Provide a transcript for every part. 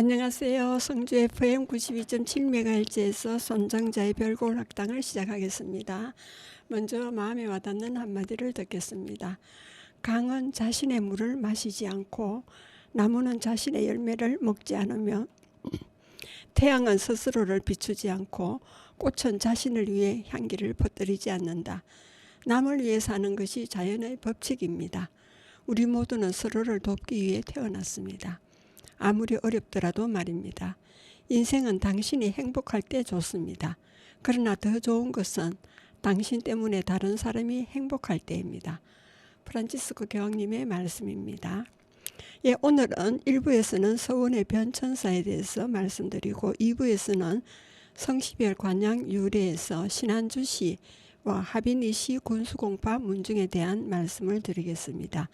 안녕하세요. 성주 FM 92.7MHz에서 손정자의 별곡 학당을 시작하겠습니다. 먼저 마음에 와닿는 한마디를 듣겠습니다. 강은 자신의 물을 마시지 않고 나무는 자신의 열매를 먹지 않으며 태양은 스스로를 비추지 않고 꽃은 자신을 위해 향기를 퍼뜨리지 않는다. 남을 위해 사는 것이 자연의 법칙입니다. 우리 모두는 서로를 돕기 위해 태어났습니다. 아무리 어렵더라도 말입니다. 인생은 당신이 행복할 때 좋습니다. 그러나 더 좋은 것은 당신 때문에 다른 사람이 행복할 때입니다. 프란치스코 교황님의 말씀입니다. 오늘은 1부에서는 서원의 변천사에 대해서 말씀드리고 2부에서는 성시별 관양 유래에서 신한주시와 하빈이시 군수공파 문중에 대한 말씀을 드리겠습니다.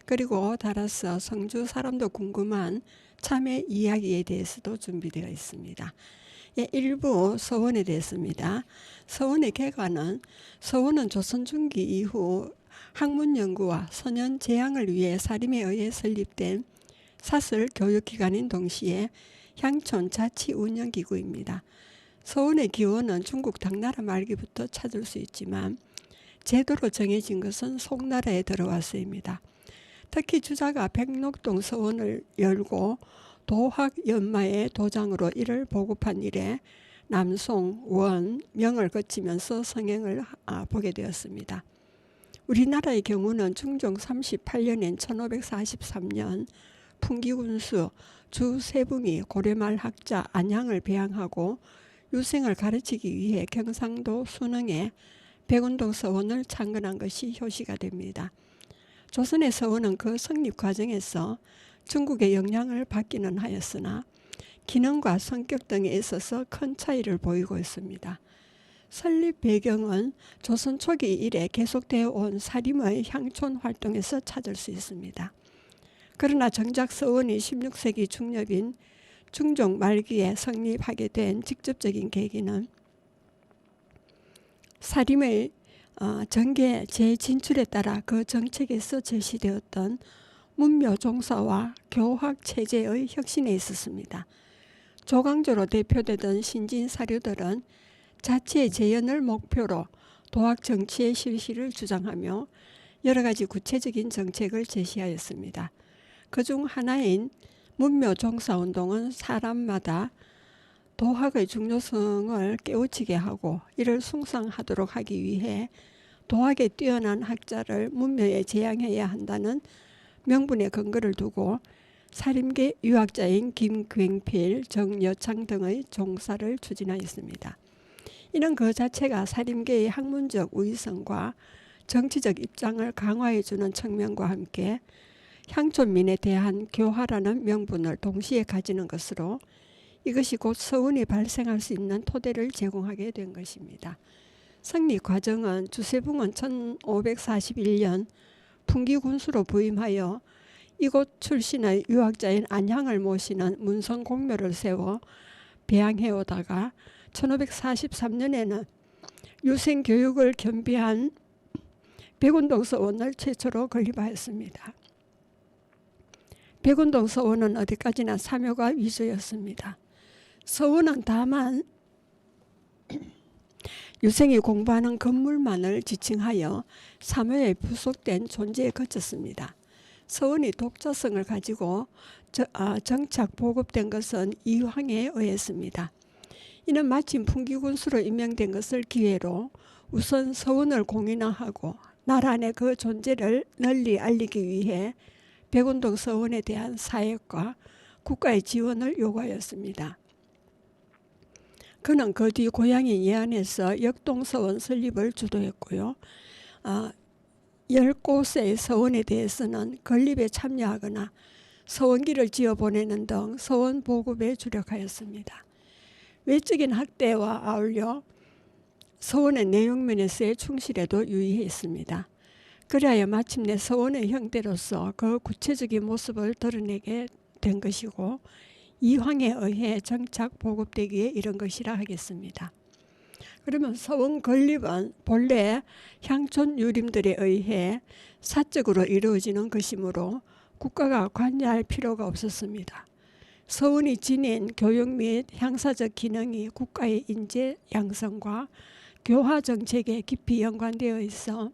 그리고 따라서 성주 사람도 궁금한 참회 이야기에 대해서도 준비되어 있습니다. 1부 서원에 대해서입니다. 서원의 개관은 서원은 조선 중기 이후 학문 연구와 선현 제양을 위해 사림에 의해 설립된 사설 교육기관인 동시에 향촌 자치 운영기구입니다. 서원의 기원은 중국 당나라 말기부터 찾을 수 있지만 제도로 정해진 것은 송나라에 들어와서입니다. 특히 주자가 백록동 서원을 열고 도학연마의 도장으로 이를 보급한 이래 남송, 원, 명을 거치면서 성행을 보게 되었습니다. 우리나라의 경우는 중종 38년인 1543년 풍기군수 주세붕이 고려말 학자 안향을 배양하고 유생을 가르치기 위해 경상도 순흥에 백운동 서원을 창건한 것이 효시가 됩니다. 조선의 서원은 그 성립 과정에서 중국의 영향을 받기는 하였으나 기능과 성격 등에 있어서 큰 차이를 보이고 있습니다. 설립 배경은 조선 초기 이래 계속되어 온 사림의 향촌 활동에서 찾을 수 있습니다. 그러나 정작 서원이 16세기 중엽인 중종 말기에 성립하게 된 직접적인 계기는 사림의 정계 재진출에 따라 그 정책에서 제시되었던 문묘종사와 교학체제의 혁신에 있었습니다. 조광조로 대표되던 신진사류들은 자치의 재현을 목표로 도학정치의 실시를 주장하며 여러 가지 구체적인 정책을 제시하였습니다. 그중 하나인 문묘종사운동은 사람마다 도학의 중요성을 깨우치게 하고 이를 숭상하도록 하기 위해 도학에 뛰어난 학자를 문묘에 제양해야 한다는 명분의 근거를 두고 사림계 유학자인 김굉필, 정여창 등의 종사를 추진하였습니다. 이는 그 자체가 사림계의 학문적 우위성과 정치적 입장을 강화해주는 측면과 함께 향촌민에 대한 교화라는 명분을 동시에 가지는 것으로 이것이 곧 서원이 발생할 수 있는 토대를 제공하게 된 것입니다. 성립 과정은 주세붕은 1541년 풍기군수로 부임하여 이곳 출신의 유학자인 안향을 모시는 문성공묘를 세워 배양해오다가 1543년에는 유생교육을 겸비한 백운동 서원을 최초로 건립하였습니다. 백운동 서원은 어디까지나 사묘가 위주였습니다. 서원은 다만 유생이 공부하는 건물만을 지칭하여 사묘에 부속된 존재에 그쳤습니다. 서원이 독자성을 가지고 정착 보급된 것은 이황에 의했습니다. 이는 마침 풍기군수로 임명된 것을 기회로 우선 서원을 공인화하고 나라 안에 그 존재를 널리 알리기 위해 백운동 서원에 대한 사역과 국가의 지원을 요구하였습니다. 그는 그 뒤 고향인 예안에서 역동서원 설립을 주도했고요. 10곳의 서원에 대해서는 건립에 참여하거나 서원기를 지어보내는 등 서원 보급에 주력하였습니다. 외적인 학대와 아울러 서원의 내용면에서의 충실에도 유의했습니다. 그리하여 마침내 서원의 형태로서 그 구체적인 모습을 드러내게 된 것이고 이황에 의해 정착 보급되기에 이른 것이라 하겠습니다. 그러면 서원 건립은 본래 향촌 유림들에 의해 사적으로 이루어지는 것이므로 국가가 관여할 필요가 없었습니다. 서원이 지닌 교육 및 향사적 기능이 국가의 인재 양성과 교화 정책에 깊이 연관되어 있어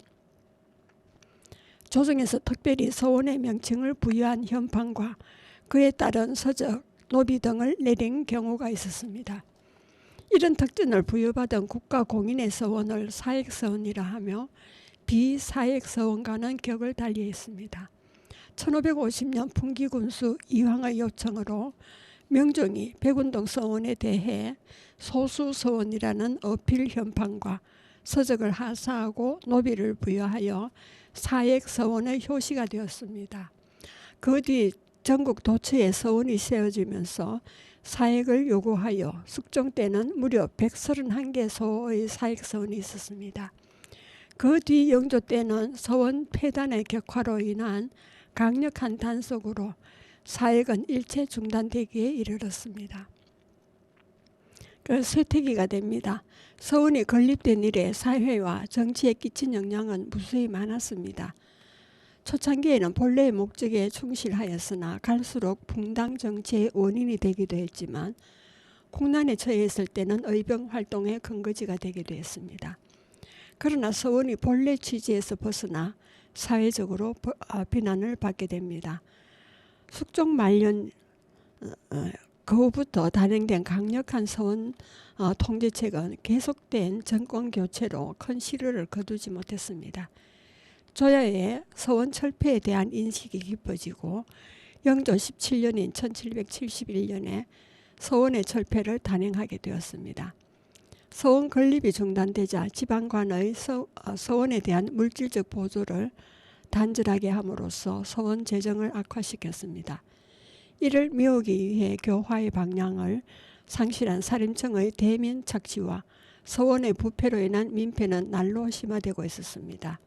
조정에서 특별히 서원의 명칭을 부여한 현판과 그에 따른 서적, 노비 등을 내린 경우가 있었습니다. 이런 특징을 부여받은 국가 공인의 서원을 사액서원이라 하며 비사액서원과는 격을 달리했습니다. 1550년 풍기군수 이황의 요청으로 명종이 백운동 서원에 대해 소수서원이라는 어필 현판과 서적을 하사하고 노비를 부여하여 사액서원의 효시가 되었습니다. 그 뒤 전국 도처에 서원이 세워지면서 사액을 요구하여 숙종 때는 무려 131개 소의 사액서원이 있었습니다. 그 뒤 영조 때는 서원 폐단의 격화로 인한 강력한 단속으로 사액은 일체 중단되기에 이르렀습니다. 그 쇠퇴기가 됩니다. 서원이 건립된 이래 사회와 정치에 끼친 영향은 무수히 많았습니다. 초창기에는 본래의 목적에 충실하였으나 갈수록 붕당 정치의 원인이 되기도 했지만 국난에 처했을 때는 의병 활동의 근거지가 되기도 했습니다. 그러나 서원이 본래 취지에서 벗어나 사회적으로 비난을 받게 됩니다. 숙종 말년 그 후부터 단행된 강력한 서원 통제책은 계속된 정권 교체로 큰 시료를 거두지 못했습니다. 조야의 서원 철폐에 대한 인식이 깊어지고 영조 17년인 1771년에 서원의 철폐를 단행하게 되었습니다. 서원 건립이 중단되자 지방관의 서원에 대한 물질적 보조를 단절하게 함으로써 서원 재정을 악화시켰습니다. 이를 미루기 위해 교화의 방향을 상실한 사림청의 대민 착취와 서원의 부패로 인한 민폐는 날로 심화되고 있었습니다.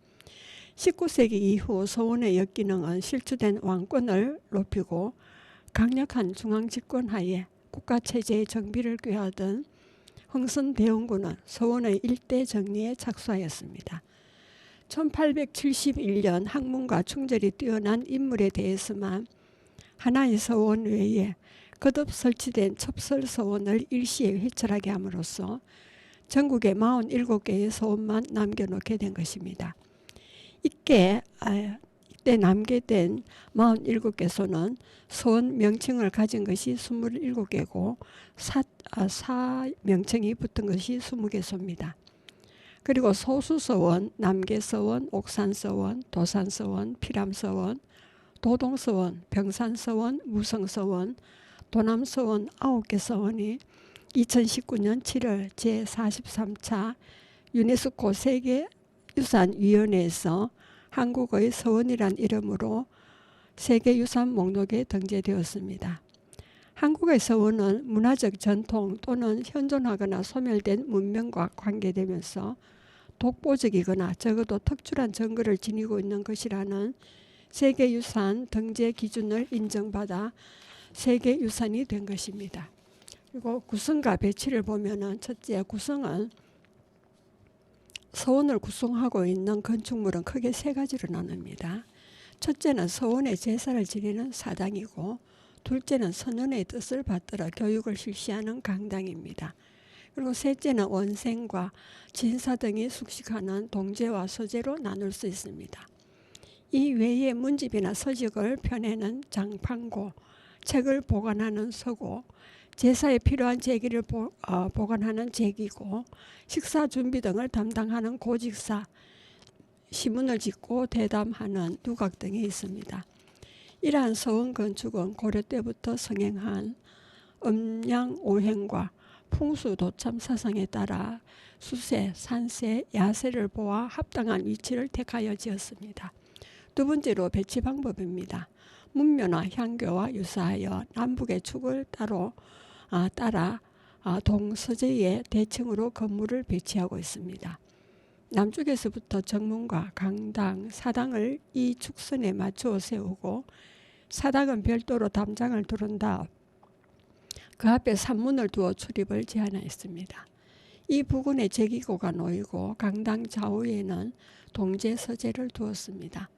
19세기 이후 서원의 역기능은 실추된 왕권을 높이고 강력한 중앙집권 하에 국가체제의 정비를 꾀하던 흥선대원군은 서원의 일대 정리에 착수하였습니다. 1871년 학문과 충절이 뛰어난 인물에 대해서만 하나의 서원 외에 거듭 설치된 첩설서원을 일시에 회철하게 함으로써 전국에 47개의 서원만 남겨놓게 된 것입니다. 이때 남게된 47개소는 서원 명칭을 가진 것이 27개고 사 명칭이 붙은 것이 20개소입니다. 그리고 소수서원, 남계서원, 옥산서원, 도산서원, 피람서원, 도동서원, 병산서원, 무성서원, 도남서원 9개 서원이 2019년 7월 제43차 유네스코 세계유산위원회에서 한국의 서원이란 이름으로 세계유산 목록에 등재되었습니다. 한국의 서원은 문화적 전통 또는 현존하거나 소멸된 문명과 관계되면서 독보적이거나 적어도 특출한 증거를 지니고 있는 것이라는 세계유산 등재 기준을 인정받아 세계유산이 된 것입니다. 그리고 구성과 배치를 보면은 첫째, 구성은 서원을 구성하고 있는 건축물은 크게 세 가지로 나눕니다. 첫째는 서원의 제사를 지내는 사당이고, 둘째는 선원의 뜻을 받들어 교육을 실시하는 강당입니다. 그리고 셋째는 원생과 진사 등이 숙식하는 동제와 서제로 나눌 수 있습니다. 이 외에 문집이나 서적을 펴내는 장판고, 책을 보관하는 서고, 제사에 필요한 제기를 보관하는 제기고, 식사 준비 등을 담당하는 고직사, 시문을 짓고 대담하는 누각 등이 있습니다. 이러한 서원 건축은 고려 때부터 성행한 음양오행과 풍수도참 사상에 따라 수세, 산세, 야세를 보아 합당한 위치를 택하여 지었습니다. 두 번째로 배치 방법입니다. 문묘나 향교와 유사하여 남북의 축을 따라 동서제의 대칭으로 건물을 배치하고 있습니다. 남쪽에서부터 정문과 강당, 사당을 이 축선에 맞추어 세우고 사당은 별도로 담장을 두른 다음 그 앞에 산문을 두어 출입을 제한하였습니다. 이 부근에 제기고가 놓이고 강당 좌우에는 동제 서재를 두었습니다.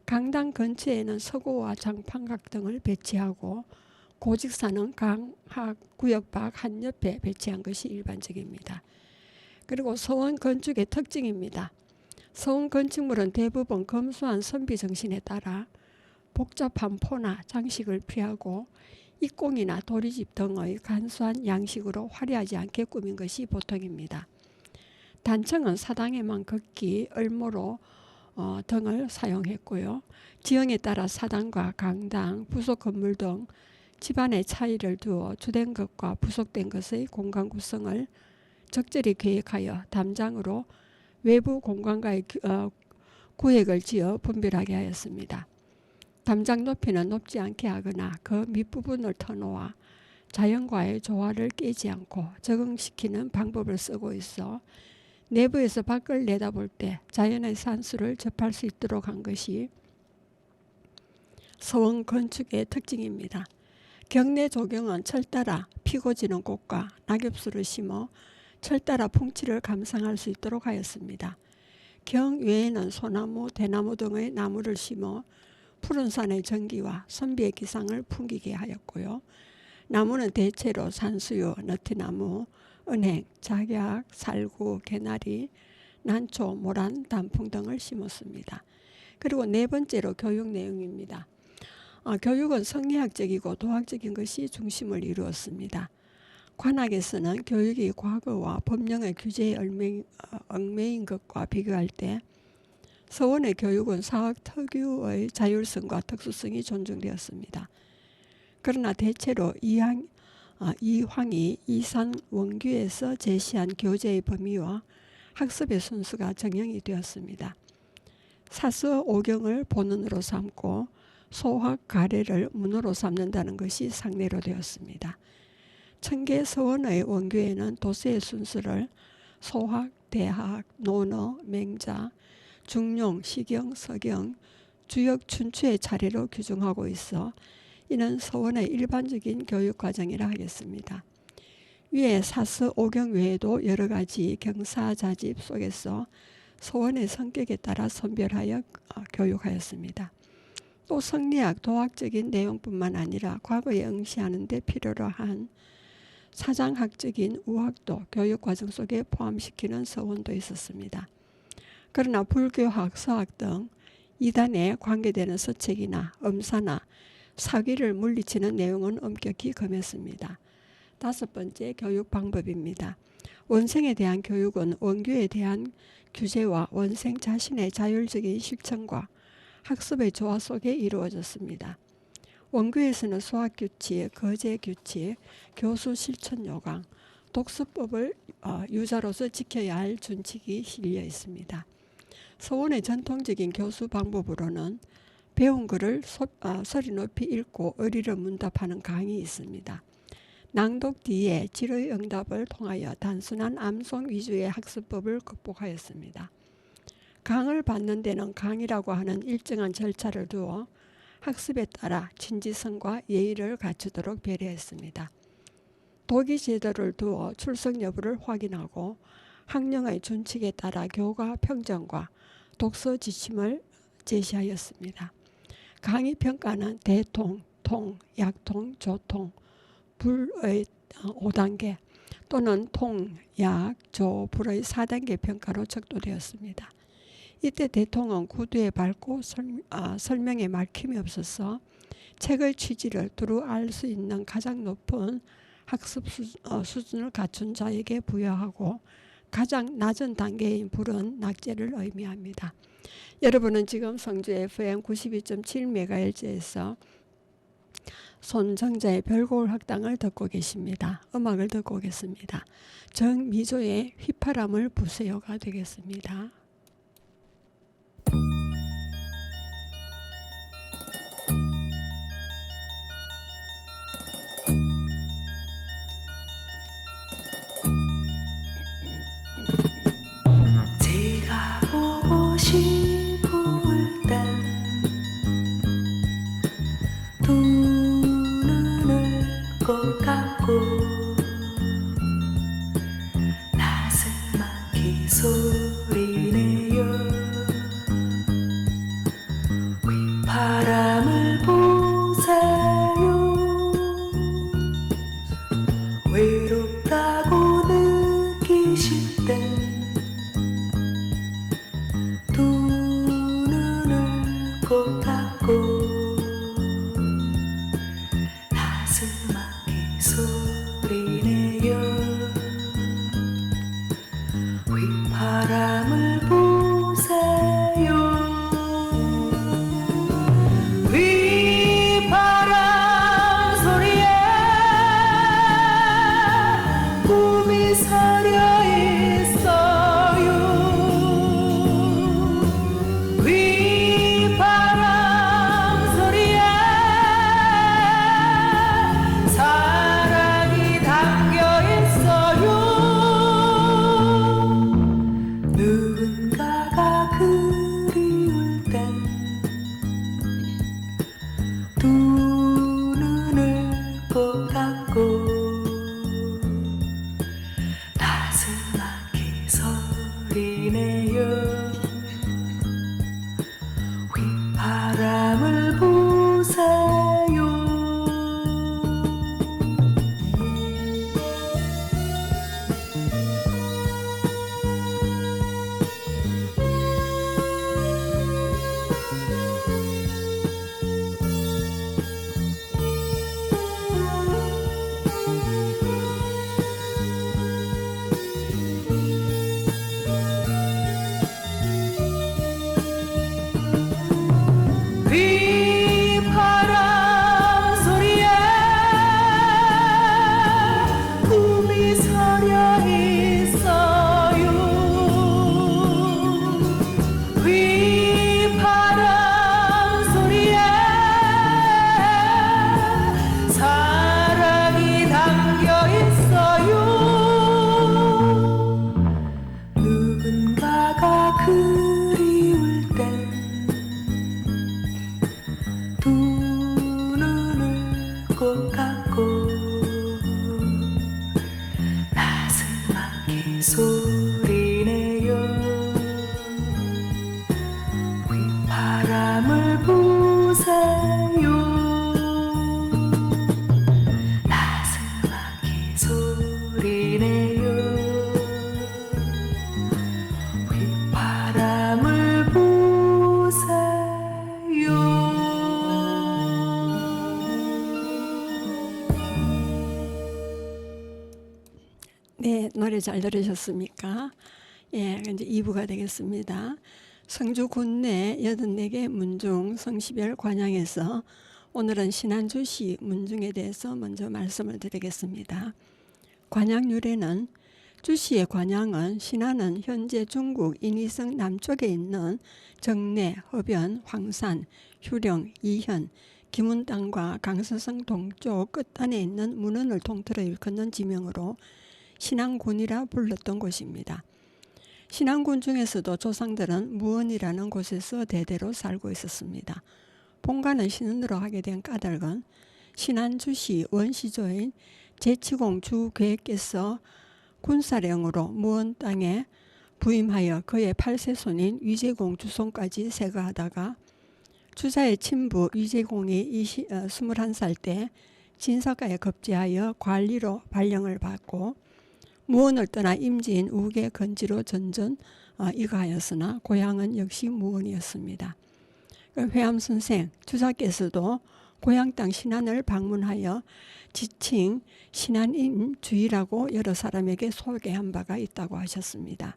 강당 근처에는 서고와 장판각 등을 배치하고 고직사는 강학 구역 밖 한 옆에 배치한 것이 일반적입니다. 그리고 서원 건축의 특징입니다. 서원 건축물은 대부분 검소한 선비 정신에 따라 복잡한 포나 장식을 피하고 입공이나 도리집 등의 간소한 양식으로 화려하지 않게 꾸민 것이 보통입니다. 단청은 사당에만 걷기, 을모로 등을 사용했고요. 지형에 따라 사당과 강당, 부속 건물 등 집안의 차이를 두어 주된 것과 부속된 것의 공간 구성을 적절히 계획하여 담장으로 외부 공간과의 구획을 지어 분별하게 하였습니다. 담장 높이는 높지 않게 하거나 그 밑부분을 터놓아 자연과의 조화를 깨지 않고 적응시키는 방법을 쓰고 있어 내부에서 밖을 내다볼 때 자연의 산수를 접할 수 있도록 한 것이 서원 건축의 특징입니다. 경내 조경은 철 따라 피고 지는 꽃과 낙엽수를 심어 철 따라 풍치를 감상할 수 있도록 하였습니다. 경 외에는 소나무, 대나무 등의 나무를 심어 푸른 산의 정기와 선비의 기상을 풍기게 하였고요. 나무는 대체로 산수유, 너티나무, 은행, 작약, 살구, 개나리, 난초, 모란, 단풍 등을 심었습니다. 그리고 네 번째로 교육 내용입니다. 교육은 성리학적이고 도학적인 것이 중심을 이루었습니다. 관학에서는 교육이 과거와 법령의 규제에 얽매인 것과 비교할 때 서원의 교육은 사학 특유의 자율성과 특수성이 존중되었습니다. 그러나 대체로 이황이 이산 원규에서 제시한 교재의 범위와 학습의 순수가 정형이 되었습니다. 사서 오경을 본원으로 삼고 소학 가래를 문으로 삼는다는 것이 상례로 되었습니다. 청계 서원의 원규에는 도세의 순수를 소학, 대학, 논어, 맹자, 중용, 시경, 서경, 주역, 춘추의 차례로 규정하고 있어 이는 서원의 일반적인 교육과정이라 하겠습니다. 위에 사서 오경 외에도 여러 가지 경사자집 속에서 서원의 성격에 따라 선별하여 교육하였습니다. 또 성리학, 도학적인 내용뿐만 아니라 과거에 응시하는 데 필요로 한 사장학적인 우학도 교육과정 속에 포함시키는 서원도 있었습니다. 그러나 불교학, 서학 등 이단에 관계되는 서책이나 엄사나 사기를 물리치는 내용은 엄격히 금했습니다. 다섯 번째, 교육 방법입니다. 원생에 대한 교육은 원규에 대한 규제와 원생 자신의 자율적인 실천과 학습의 조화 속에 이루어졌습니다. 원규에서는 수학규칙, 거제규칙, 교수 실천 요강, 독서법을 유자로서 지켜야 할 준칙이 실려 있습니다. 서원의 전통적인 교수 방법으로는 배운 글을 소리 높이 읽고 의리를 문답하는 강의 있습니다. 낭독 뒤에 질의 응답을 통하여 단순한 암송 위주의 학습법을 극복하였습니다. 강을 받는 데는 강의라고 하는 일정한 절차를 두어 학습에 따라 진지성과 예의를 갖추도록 배려했습니다. 독이 제도를 두어 출석 여부를 확인하고 학령의 준칙에 따라 교과 평정과 독서 지침을 제시하였습니다. 강의 평가는 대통, 통, 약통, 조통, 불의 5단계 또는 통, 약, 조, 불의 4단계 평가로 척도되었습니다. 이때 대통은 구두에 밟고 설명에 막힘이 없어서 책의 취지를 두루 알 수 있는 가장 높은 학습 수준을 갖춘 자에게 부여하고 가장 낮은 단계인 불은 낙제를 의미합니다. 여러분은 지금 성주 FM 92.7MHz에서 손정자의 별고울 학당을 듣고 계십니다. 음악을 듣고 오겠습니다. 정미조의 휘파람을 부세요가 되겠습니다. 제가 보고 싶을 땐 두 눈을 꼭 감고 나스막히 소리내요 휘파람을 보세요 것 같고 나스막히 소리내요 휘바람을 부세요 나스막히 소리내요 휘바람을 부세요. 네, 노래 잘 들으셨습니까? 예, 이제 2부가 되겠습니다. 성주 군내 84개 문중 성시별 관양에서 오늘은 신안주시 문중에 대해서 먼저 말씀을 드리겠습니다. 관양 유래는 주시의 관양은 신안은 현재 중국 인위성 남쪽에 있는 정내, 허변, 황산, 휴령, 이현, 기문 땅과 강서성 동쪽 끝단에 있는 문헌을 통틀어 일컫는 지명으로 신안군이라 불렀던 곳입니다. 신안군 중에서도 조상들은 무언이라는 곳에서 대대로 살고 있었습니다. 본가는 신안으로 하게 된 까닭은 신안주시 원시조인 제치공 주괴께서 군사령으로 무언 땅에 부임하여 그의 8세 손인 위제공 주손까지 세거하다가 주자의 친부 위제공이 21살 때 진사가에 급제하여 관리로 발령을 받고 무언을 떠나 임지인 우계 건지로 전전 이가하였으나 고향은 역시 무언이었습니다. 회암선생 주자께서도 고향 땅 신안을 방문하여 지칭 신안인 주의라고 여러 사람에게 소개한 바가 있다고 하셨습니다.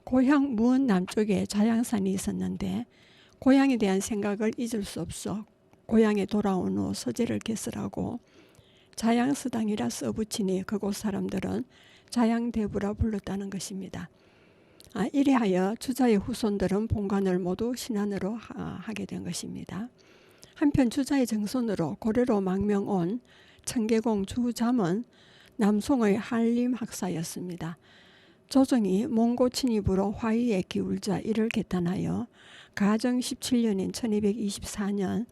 고향 무언 남쪽에 자양산이 있었는데 고향에 대한 생각을 잊을 수 없어 고향에 돌아온 후 서재를 개설하고 자양서당이라 써붙이니 그곳 사람들은 자양대부라 불렀다는 것입니다. 이래하여 주자의 후손들은 본관을 모두 신안으로 하게 된 것입니다. 한편 주자의 정손으로 고려로 망명 온 청계공 주잠은 남송의 한림학사였습니다. 조정이 몽고 침입으로 화의에 기울자 이를 개탄하여 가정 17년인 1224년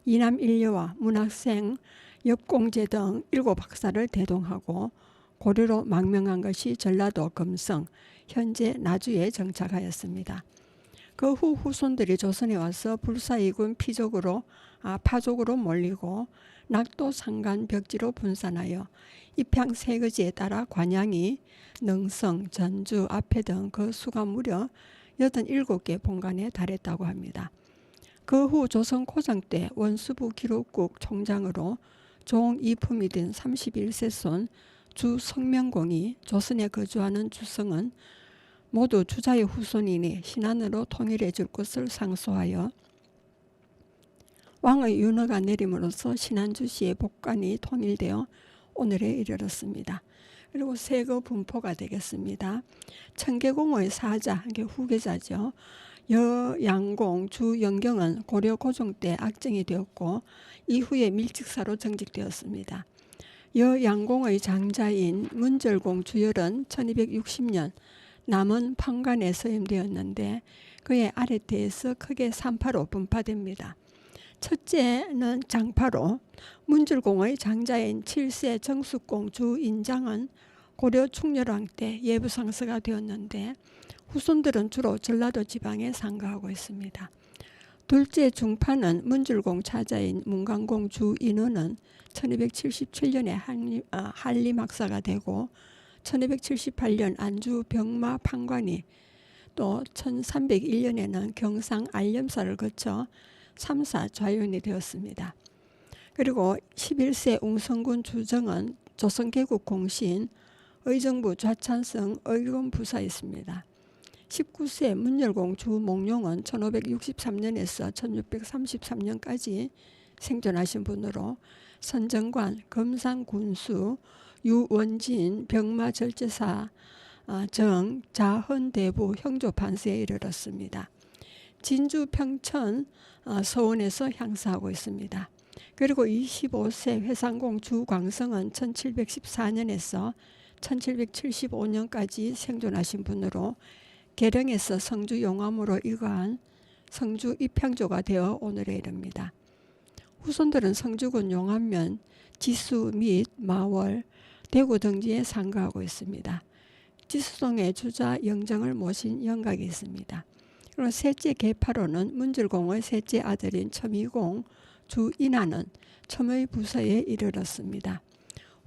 이남 인려와 문학생, 역공제 등 7학사를 대동하고 고려로 망명한 것이 전라도 금성, 현재 나주에 정착하였습니다. 그 후 후손들이 조선에 와서 불사이군 파족으로 몰리고 낙도, 상간, 벽지로 분산하여 입향 세거지에 따라 관양이 능성, 전주, 앞에 등 그 수가 무려 87개 본관에 달했다고 합니다. 그 후 조선 고종 때 원수부 기록국 총장으로 종 이품이 된 31세 손 주성명공이 조선에 거주하는 주성은 모두 주자의 후손이니 신안으로 통일해 줄 것을 상소하여 왕의 윤허가 내림으로써 신안주시의 복관이 통일되어 오늘에 이르렀습니다. 그리고 세거 분포가 되겠습니다. 청계공의 사자, 이게 후계자죠. 여양공, 주영경은 고려 고종 때 악정이 되었고 이후에 밀직사로 정직되었습니다. 여양공의 장자인 문절공 주열은 1260년 남원 판관에 서임되었는데 그의 아래태에서 크게 3파로 분파됩니다. 첫째는 장파로 문절공의 장자인 7세 정숙공 주인장은 고려 충렬왕 때 예부상서가 되었는데 후손들은 주로 전라도 지방에 상거하고 있습니다. 둘째 중파는 문줄공 차자인 문강공 주인원은 1277년에 한림학사가 되고 1278년 안주 병마 판관이 또 1301년에는 경상 알렴사를 거쳐 3사 좌윤이 되었습니다. 그리고 11세 웅성군 주정은 조선개국 공신 의정부 좌찬성 의검부사였습니다. 19세 문열공 주몽룡은 1563년에서 1633년까지 생존하신 분으로 선정관, 금상군수, 유원진, 병마절제사 정, 자헌대부 형조판서에 이르렀습니다. 진주 평천 서원에서 향사하고 있습니다. 그리고 25세 회상공 주광성은 1714년에서 1775년까지 생존하신 분으로 계령에서 성주 용암으로 이거한 성주 입향조가 되어 오늘에 이릅니다. 후손들은 성주군 용암면 지수 및 마월, 대구 등지에 상가하고 있습니다. 지수동에 주자 영정을 모신 영각이 있습니다. 그리고 셋째 계파로는 문질공의 셋째 아들인 첨이공, 주인하는 첨의 부서에 이르렀습니다.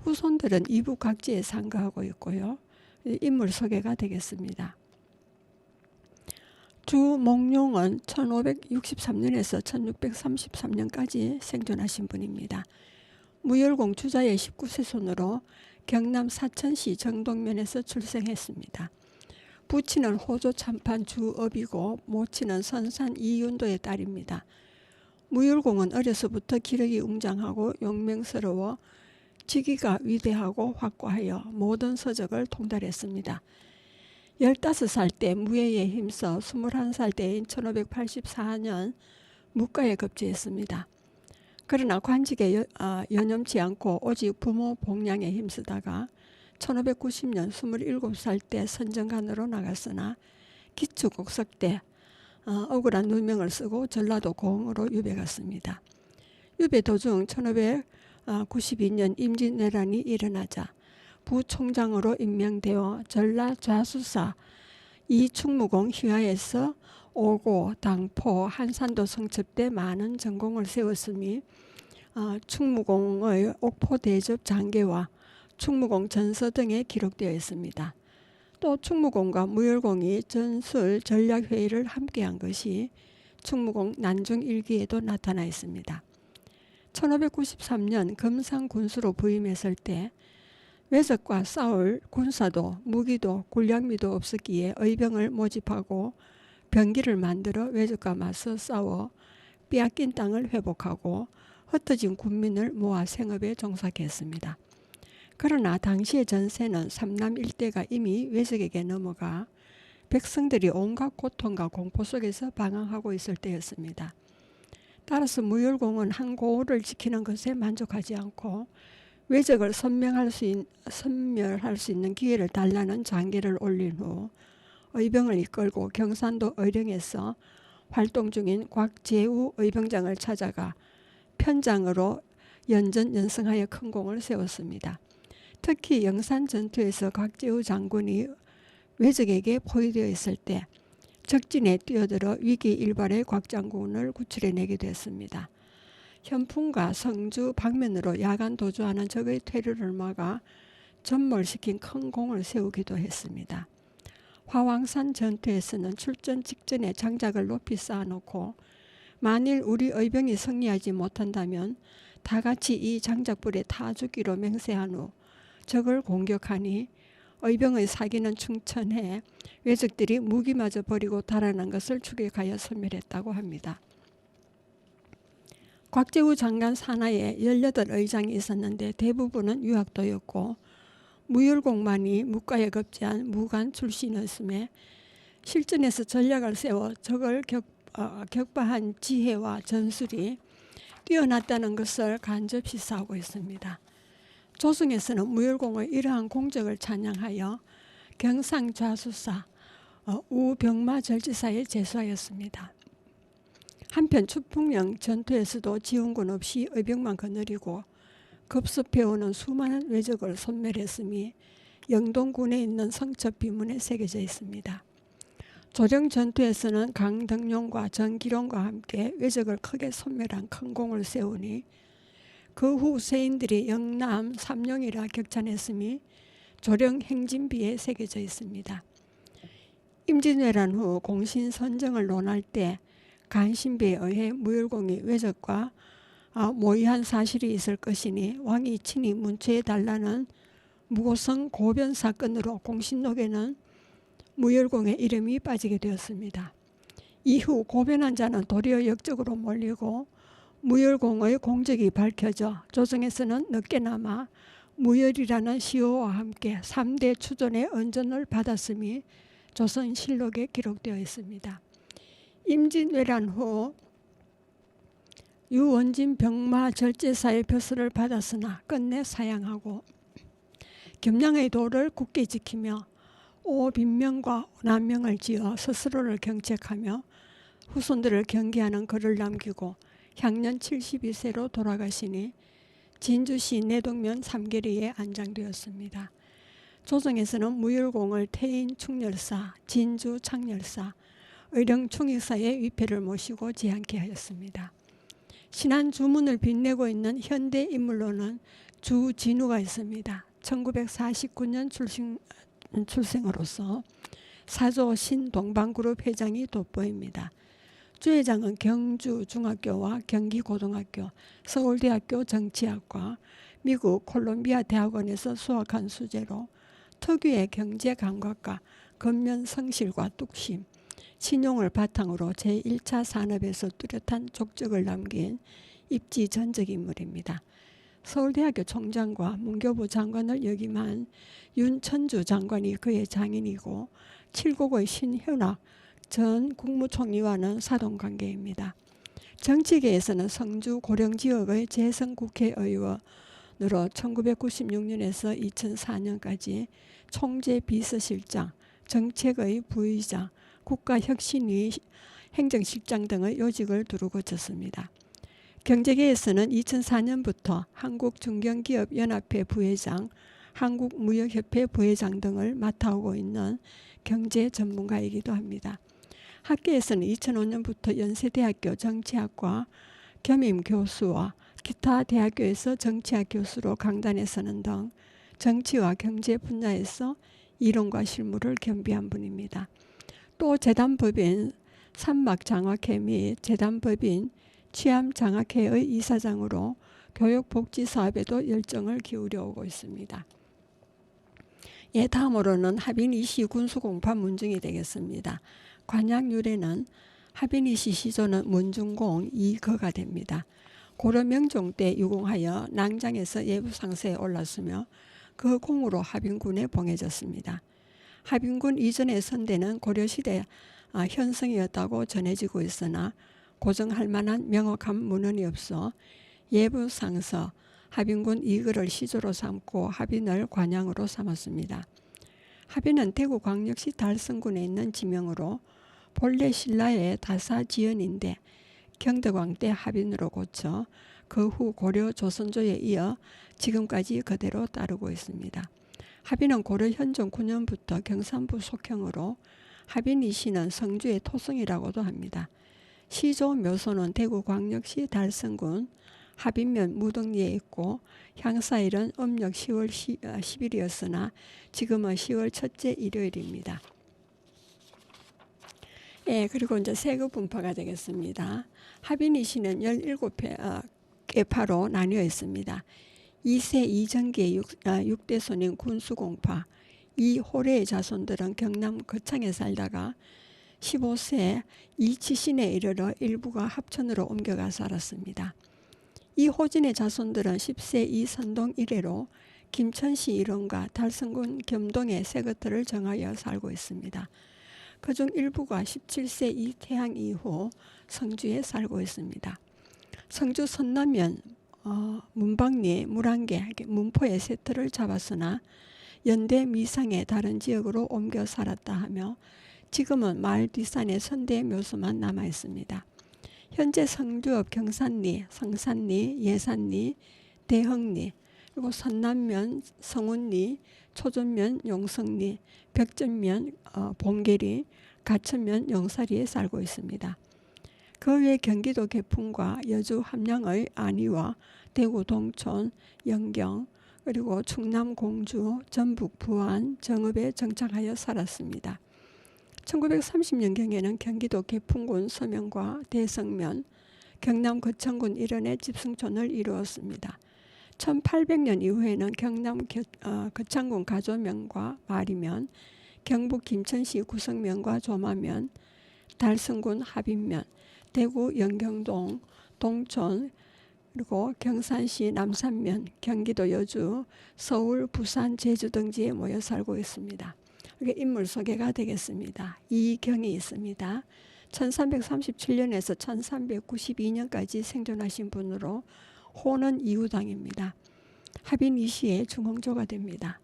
후손들은 이북 각지에 상가하고 있고요. 인물 소개가 되겠습니다. 주몽룡은 1563년에서 1633년까지 생존하신 분입니다. 무열공 주자의 19세 손으로 경남 사천시 정동면에서 출생했습니다. 부친은 호조 참판 주업이고 모친은 선산 이윤도의 딸입니다. 무열공은 어려서부터 기력이 웅장하고 용맹스러워 직위가 위대하고 확고하여 모든 서적을 통달했습니다. 15살 때 무예에 힘써 21살 때인 1584년 묵가에 급제했습니다. 그러나 관직에 연연치 않고 오직 부모 복량에 힘쓰다가 1590년 27살 때 선정관으로 나갔으나 기축국석 때 억울한 누명을 쓰고 전라도 공으로 유배 갔습니다. 유배 도중 1592년 임진왜란이 일어나자 부총장으로 임명되어 전라 좌수사 이충무공 휘하에서 오고, 당포, 한산도 성첩 때 많은 전공을 세웠으니 충무공의 옥포대접 장계와 충무공 전서 등에 기록되어 있습니다. 또 충무공과 무열공이 전술 전략회의를 함께한 것이 충무공 난중일기에도 나타나 있습니다. 1593년 금상군수로 부임했을 때 외적과 싸울 군사도 무기도 군량미도 없었기에 의병을 모집하고 병기를 만들어 외적과 맞서 싸워 빼앗긴 땅을 회복하고 흩어진 군민을 모아 생업에 종사했습니다. 그러나 당시의 전세는 삼남 일대가 이미 외적에게 넘어가 백성들이 온갖 고통과 공포 속에서 방황하고 있을 때였습니다. 따라서 무열공은 한 고을을 지키는 것에 만족하지 않고 외적을 섬멸할 수 있는 기회를 달라는 장계를 올린 후 의병을 이끌고 경산도 의령에서 활동 중인 곽재우 의병장을 찾아가 편장으로 연전연승하여 큰 공을 세웠습니다. 특히 영산 전투에서 곽재우 장군이 외적에게 포위되어 있을 때 적진에 뛰어들어 위기일발의 곽장군을 구출해내게 됐습니다. 현풍과 성주 방면으로 야간 도주하는 적의 퇴로를 막아 전몰시킨 큰 공을 세우기도 했습니다. 화왕산 전투에서는 출전 직전에 장작을 높이 쌓아놓고 만일 우리 의병이 승리하지 못한다면 다 같이 이 장작불에 타 죽기로 맹세한 후 적을 공격하니 의병의 사기는 충천해 외적들이 무기마저 버리고 달아난 것을 추격하여 섬멸했다고 합니다. 곽재우 장관 산하에 18의장이 있었는데 대부분은 유학도였고 무열공만이 묵가에 급제한 무관 출신이었음에 실전에서 전략을 세워 적을 격파한 지혜와 전술이 뛰어났다는 것을 간접 시사하고 있습니다. 조승에서는 무열공의 이러한 공적을 찬양하여 경상좌수사 우병마절지사에 제수하였습니다. 한편 추풍령 전투에서도 지원군 없이 의병만 거느리고 급습해오는 수많은 외적을 섬멸했음이 영동군에 있는 성첩 비문에 새겨져 있습니다. 조령 전투에서는 강덕룡과 전기룡과 함께 외적을 크게 섬멸한 큰 공을 세우니 그 후 세인들이 영남 삼룡이라 격찬했음이 조령 행진비에 새겨져 있습니다. 임진왜란 후 공신 선정을 논할 때 간신비에 의해 무열공이 외적과 모의한 사실이 있을 것이니 왕이 친히 문초해달라는 무고성 고변 사건으로 공신록에는 무열공의 이름이 빠지게 되었습니다. 이후 고변한 자는 도리어 역적으로 몰리고 무열공의 공적이 밝혀져 조정에서는 늦게나마 무열이라는 시호와 함께 3대 추존의 언전을 받았음이 조선실록에 기록되어 있습니다. 임진왜란 후 유원진 병마 절제사의 벼슬을 받았으나 끝내 사양하고 겸양의 도를 굳게 지키며 오빈명과 남명을 지어 스스로를 경책하며 후손들을 경계하는 글을 남기고 향년 72세로 돌아가시니 진주시 내동면 삼계리에 안장되었습니다. 조정에서는 무율공을 태인 충렬사, 진주 창렬사, 의령 충익사의 위패를 모시고 제안케 하였습니다. 신안 주문을 빛내고 있는 현대 인물로는 주진우가 있습니다. 1949년 출생으로서 사조 신동방그룹 회장이 돋보입니다. 주 회장은 경주중학교와 경기고등학교, 서울대학교 정치학과, 미국 콜롬비아 대학원에서 수학한 수재로 특유의 경제 감각과 근면 성실과 뚝심, 신용을 바탕으로 제1차 산업에서 뚜렷한 족적을 남긴 입지 전적 인물입니다. 서울대학교 총장과 문교부 장관을 역임한 윤천주 장관이 그의 장인이고 칠곡의 신현학 전 국무총리와는 사돈관계입니다. 정치계에서는 성주 고령지역의 재선국회의원으로 1996년에서 2004년까지 총재 비서실장, 정책의 부의장, 국가혁신위 행정실장 등의 요직을 두루 거쳤습니다. 경제계에서는 2004년부터 한국중견기업연합회 부회장, 한국무역협회 부회장 등을 맡아오고 있는 경제 전문가이기도 합니다. 학계에서는 2005년부터 연세대학교 정치학과 겸임 교수와 기타 대학교에서 정치학 교수로 강단에 서는 등 정치와 경제 분야에서 이론과 실무를 겸비한 분입니다. 또 재단법인 산막장학회 및 재단법인 취암장학회의 이사장으로 교육복지사업에도 열정을 기울여 오고 있습니다. 다음으로는 하빈이시 군수공파 문중이 되겠습니다. 관약 유래는 하빈이시 시조는 문중공 이거가 됩니다. 고려 명종 때 유공하여 낭장에서 예부상세에 올랐으며 그 공으로 하빈군에 봉해졌습니다. 하빈군 이전의 선대는 고려시대 현성이었다고 전해지고 있으나 고정할 만한 명확한 문헌이 없어 예부상서 하빈군 이거를 시조로 삼고 하빈을 관양으로 삼았습니다. 하빈은 대구광역시 달성군에 있는 지명으로 본래 신라의 다사지연인데 경덕왕 때 하빈으로 고쳐 그 후 고려 조선조에 이어 지금까지 그대로 따르고 있습니다. 하빈은 고려 현종 9년부터 경산부 속형으로 하빈이시는 성주의 토성이라고도 합니다. 시조 묘소는 대구광역시 달성군 하빈면 무등리에 있고 향사일은 음력 10월 10일이었으나 지금은 10월 첫째 일요일입니다. 그리고 이제 세급 분파가 되겠습니다. 하빈이시는 17개파로 나뉘어 있습니다. 2세 이정기의 6대 손인 군수공파, 이 호래의 자손들은 경남 거창에 살다가 15세 이치신에 이르러 일부가 합천으로 옮겨가 살았습니다. 이 호진의 자손들은 10세 이선동 이래로 김천시 일원과 달성군 겸동의 세거터를 정하여 살고 있습니다. 그중 일부가 17세 이태양 이후 성주에 살고 있습니다. 성주 선남면 문방리, 물안개, 문포의 세터를 잡았으나 연대 미상의 다른 지역으로 옮겨 살았다 하며 지금은 마을 뒷산의 선대 묘소만 남아 있습니다. 현재 성주읍 경산리, 성산리, 예산리, 대흥리, 그리고 선남면, 성운리, 초전면, 용성리, 벽전면, 봉계리, 가천면, 용사리에 살고 있습니다. 그 외 경기도 개풍과 여주 함양의 안위와 대구 동촌, 영경, 그리고 충남 공주, 전북 부안, 정읍에 정착하여 살았습니다. 1930년경에는 경기도 개풍군 서면과 대성면, 경남 거창군 일원에 집승촌을 이루었습니다. 1800년 이후에는 경남 거창군 가조면과 마리면, 경북 김천시 구성면과 조마면, 달성군 하빈면, 대구 영경동, 동촌, 그리고 경산시 남산면, 경기도 여주, 서울, 부산, 제주 등지에 모여 살고 있습니다. 이게 인물 소개가 되겠습니다. 이경이 있습니다. 1337년에서 1392년까지 생존하신 분으로 호는 이후당입니다. 하빈 이시의 중흥조가 됩니다.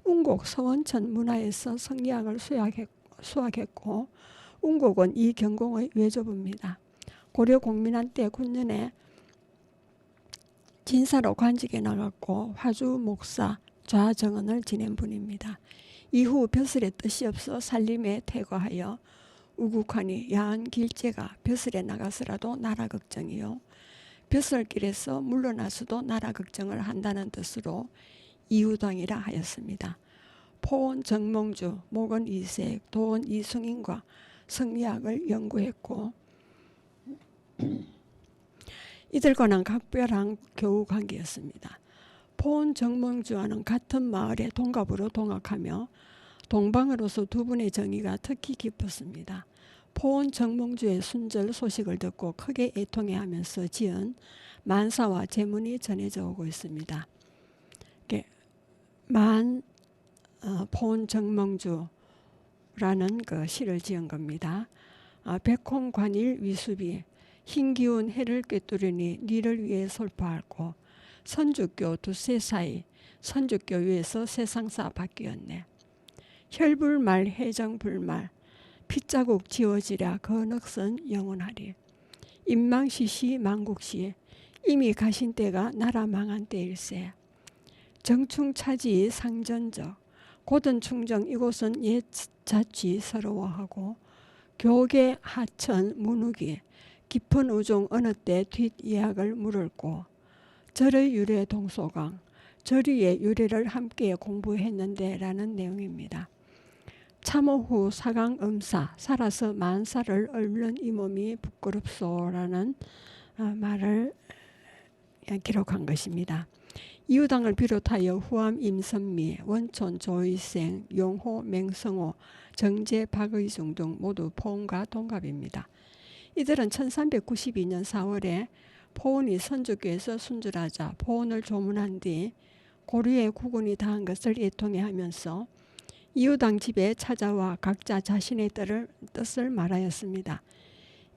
운곡 서원천 문화에서 성리학을 수학했고 운곡은 이경공의 외조부입니다. 고려 공민한 때 군년에 진사로 관직에 나갔고 화주 목사 좌정언을 지낸 분입니다. 이후 벼슬의 뜻이 없어 살림에 퇴거하여 우국하니 야한 길제가 벼슬에 나가서라도 나라 걱정이요 벼슬길에서 물러나서도 나라 걱정을 한다는 뜻으로 이유당이라 하였습니다. 포원 정몽주, 목원 이색, 도원 이승인과 성리학을 연구했고 이들과는 각별한 교우관계였습니다. 포원 정몽주와는 같은 마을의 동갑으로 동학하며 동방으로서 두 분의 정의가 특히 깊었습니다. 포원 정몽주의 순절 소식을 듣고 크게 애통해하면서 지은 만사와 제문이 전해져 오고 있습니다. 포원 정몽주라는 그 시를 지은 겁니다. 백홍관일 위수비 흰 기운 해를 꿰뚫으니 니를 위해 솔파하고 선주교 두세 사이 선주교 위에서 세상사 바뀌었네. 혈불말 해정불말 핏자국 지워지랴 거넉선 영원하리. 인망시시 망국시 이미 가신 때가 나라 망한 때일세. 정충차지 상전적 고든 충정 이곳은 옛 자취 서러워하고 교계 하천 문욱이 깊은 우중 어느 때 뒷이야기를 물을고 절의 유래 동소강 절위의 유래를 함께 공부했는데 라는 내용입니다. 참호 후 사강 음사 살아서 만사를 읊는 이 몸이 부끄럽소라는 말을 기록한 것입니다. 이유당을 비롯하여 후암 임선미, 원촌 조의생, 용호 맹성호, 정제 박의중 등 모두 포원과 동갑입니다. 이들은 1392년 4월에 포원이 선주교에서 순절하자 포원을 조문한 뒤 고려의 국운이 다한 것을 애통해하면서 이유당 집에 찾아와 각자 자신의 뜻을 말하였습니다.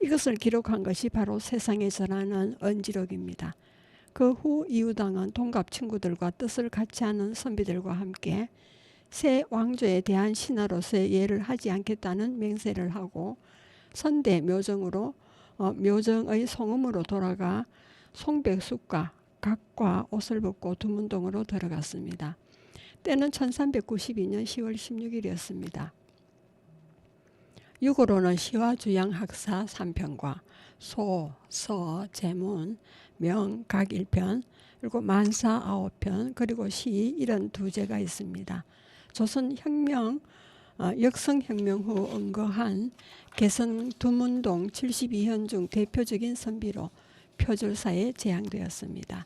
이것을 기록한 것이 바로 세상에 전하는 언지록입니다. 그 후 이유당은 동갑 친구들과 뜻을 같이 하는 선비들과 함께 새 왕조에 대한 신하로서의 예를 하지 않겠다는 맹세를 하고 선대 묘정으로 묘정의 송음으로 돌아가 송백숙과 각과 옷을 벗고 두문동으로 들어갔습니다. 때는 1392년 10월 16일이었습니다. 유고로는 시와 주양 학사 3편과 소, 서, 제문, 명, 각 1편, 그리고 만사 9편, 그리고 시 이런 두 제가 있습니다. 조선혁명, 역성혁명 후 은거한 개성 두문동 72현 중 대표적인 선비로 표절사에 제향되었습니다.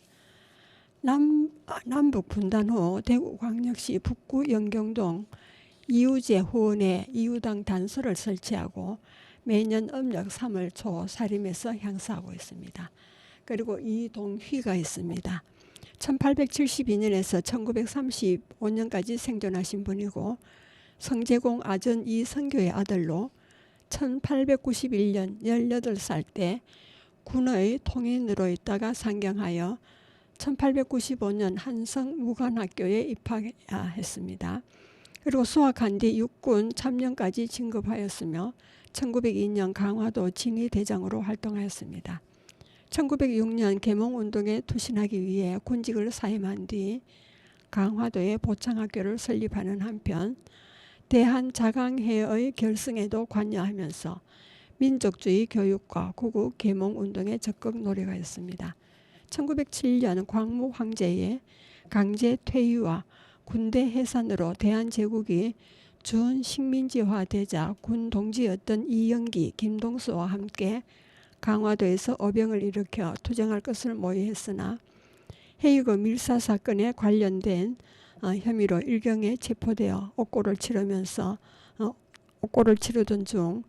남북 분단 후 대구광역시 북구 영경동 이우제 후원에 이유당 단소를 설치하고 매년 음력 3월 초 사림에서 향수하고 있습니다. 그리고 이동휘가 있습니다. 1872년에서 1935년까지 생존하신 분이고 성제공 아전 이선교의 아들로 1891년 18살 때 군의 통인으로 있다가 상경하여 1895년 한성무관학교에 입학했습니다. 그리고 수학한 뒤 육군 참령까지 진급하였으며 1902년 강화도 진위대장으로 활동하였습니다. 1906년 계몽운동에 투신하기 위해 군직을 사임한 뒤 강화도에 보창학교를 설립하는 한편 대한자강회의 결성에도 관여하면서 민족주의 교육과 구국 계몽운동에 적극 노력하였습니다. 1907년 광무 황제의 강제 퇴위와 군대 해산으로 대한제국이 준식민지화되자 군 동지였던 이영기, 김동수와 함께 강화도에서 어병을 일으켜 투쟁할 것을 모의했으나 해유거 밀사 사건에 관련된 혐의로 일경에 체포되어 옥고를 치르던 중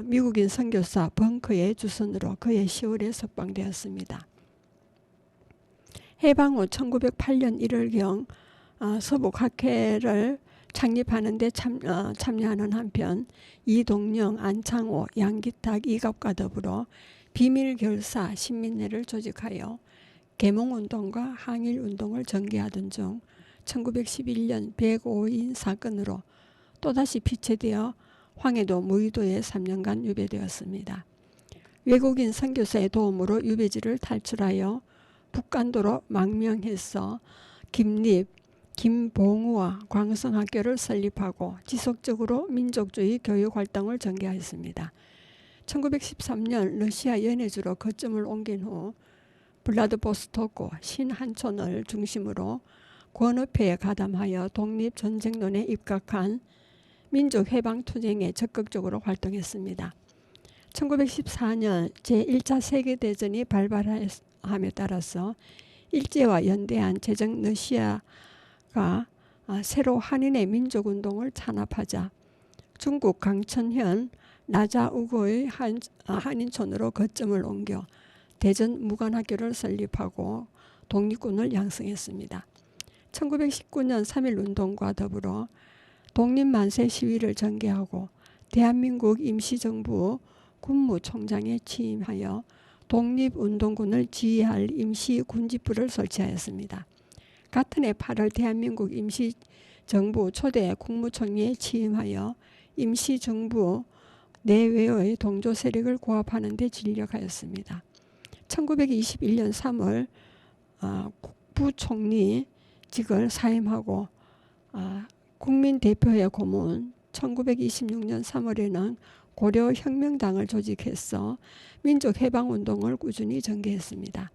미국인 선교사 벙커의 주선으로 그해 10월에 석방되었습니다. 해방 후 1908년 1월경 서북학회를 창립하는 데 참여하는 한편 이동영, 안창호, 양기탁, 이갑과 더불어 비밀결사 신민회를 조직하여 계몽운동과 항일운동을 전개하던 중 1911년 105인 사건으로 또다시 피체되어 황해도 무의도에 3년간 유배되었습니다. 외국인 선교사의 도움으로 유배지를 탈출하여 북간도로 망명해서 김립, 김봉우와 광성학교를 설립하고 지속적으로 민족주의 교육 활동을 전개하였습니다. 1913년 러시아 연해주로 거점을 옮긴 후 블라디보스토크 신한촌을 중심으로 권업회에 가담하여 독립전쟁론에 입각한 민족해방투쟁에 적극적으로 활동했습니다. 1914년 제1차 세계대전이 발발함에 따라서 일제와 연대한 제정 러시아가 새로 한인의 민족운동을 찬합하자 중국 강천현 라자우구의 한인촌으로 거점을 옮겨 대전 무관학교를 설립하고 독립군을 양성했습니다. 1919년 3.1운동과 더불어 독립만세 시위를 전개하고 대한민국 임시정부 군무총장에 취임하여 독립운동군을 지휘할 임시군집부를 설치하였습니다. 같은 해 8월 대한민국 임시정부 초대 국무총리에 취임하여 임시정부 내외의 동조 세력을 고압하는 데 진력하였습니다. 1921년 3월 부총리직을 사임하고 국민대표회 고문, 1926년 3월에는 고려혁명당을 조직해서 민족해방운동을 꾸준히 전개했습니다.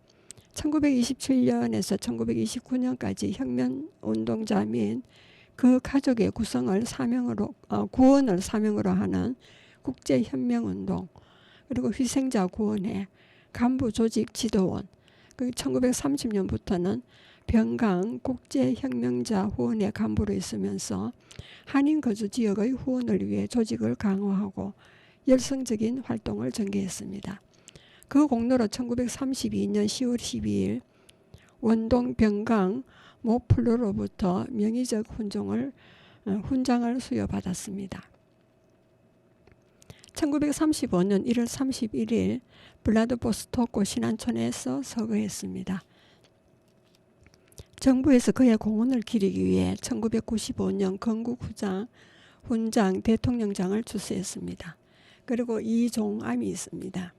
1927년에서 1929년까지 혁명운동자 및 그 가족의 구원을 사명으로 하는 국제현명운동, 그리고 희생자 구원회, 간부조직 지도원, 1930년부터는 병강 국제혁명자 후원회 간부로 있으면서 한인 거주 지역의 후원을 위해 조직을 강화하고 열성적인 활동을 전개했습니다. 그 공로로 1932년 10월 12일 원동 병강 모플루로부터 명의적 훈장을 수여받았습니다. 1935년 1월 31일 블라디보스토크 신한촌에서 서거했습니다. 정부에서 그의 공헌을 기리기 위해 1995년 건국 훈장 대통령장을 주수했습니다. 그리고 이종암이 있습니다.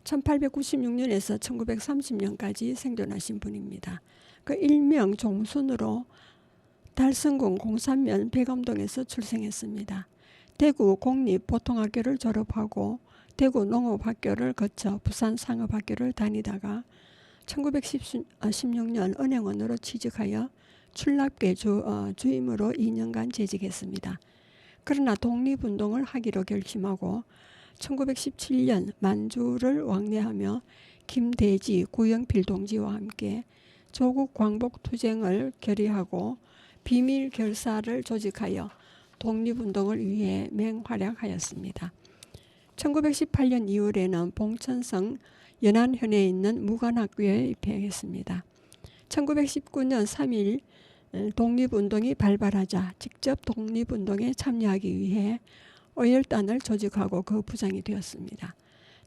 1896년에서 1930년까지 생존하신 분입니다. 그 일명 종순으로 달성군 공산면 백암동에서 출생했습니다. 대구 공립보통학교를 졸업하고 대구 농업학교를 거쳐 부산 상업학교를 다니다가 1916년 은행원으로 취직하여 출납계 주임으로 2년간 재직했습니다. 그러나 독립운동을 하기로 결심하고 1917년 만주를 왕래하며 김대지, 구영필 동지와 함께 조국 광복투쟁을 결의하고 비밀결사를 조직하여 독립운동을 위해 맹활약하였습니다. 1918년 2월에는 봉천성 연안현에 있는 무관학교에 입회했습니다. 1919년 3일 독립운동이 발발하자 직접 독립운동에 참여하기 위해 어열단을 조직하고 그 부장이 되었습니다.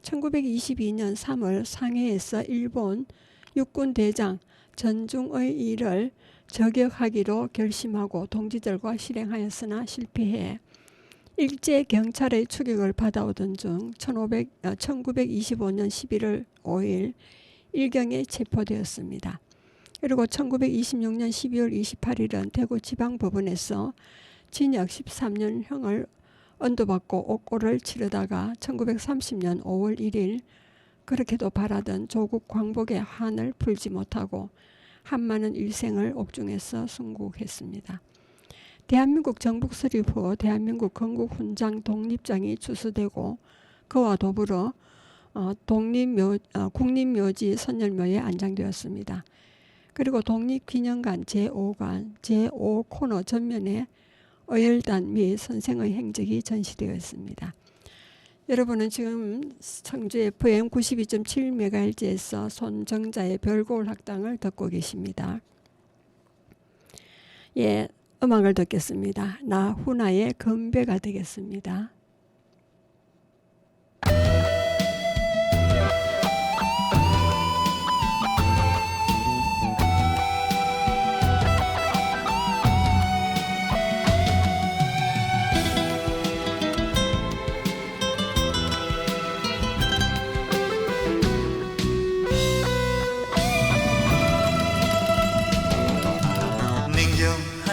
1922년 3월 상해에서 일본 육군대장 전중의 일을 저격하기로 결심하고 동지들과 실행하였으나 실패해 일제 경찰의 추격을 받아오던 중 1925년 11월 5일 일경에 체포되었습니다. 그리고 1926년 12월 28일은 대구지방법원에서 징역 13년형을 언도받고 옥고를 치르다가 1930년 5월 1일 그렇게도 바라던 조국 광복의 한을 풀지 못하고 한많은 일생을 옥중에서 순국했습니다. 대한민국 정복 수립 후 대한민국 건국훈장 독립장이 주수되고 그와 더불어 국립묘지 선열묘에 안장되었습니다. 그리고 독립기념관 제5관 제5코너 전면에 어열단 및 선생의 행적이 전시되어 있습니다. 여러분은 지금 청주 FM 92.7MHz에서 손정자의 별고울 학당을 듣고 계십니다. 예, 음악을 듣겠습니다. 나 후나의 건배가 되겠습니다.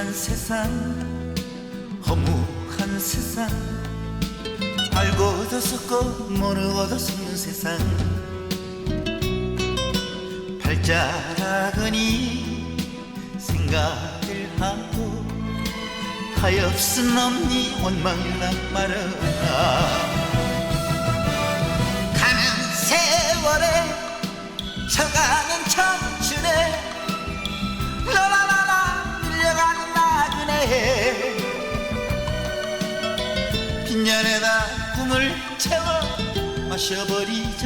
험난한 세상, 허무한 세상, 알고도 섞고 모르고도 섞는 세상. 발자락으니 생각을 하고 가엾은 없니 원망난 말하나. 가는 세월에 쳐가는 청춘에 라라라라 밀려가는 나그네. 빈잔에다 꿈을 채워 마셔버리자.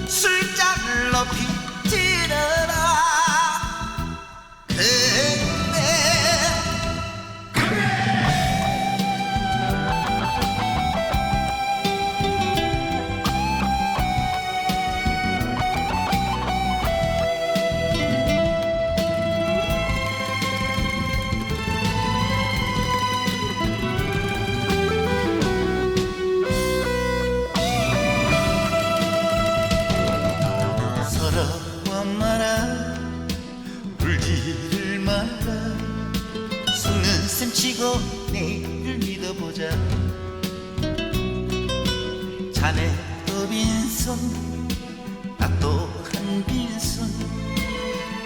술잔을 높이 찌르라. 서러워 마라, 울지를 마라. 속는 셈 치고 내일을 믿어보자. 자네도 빈손, 나 또한 빈손.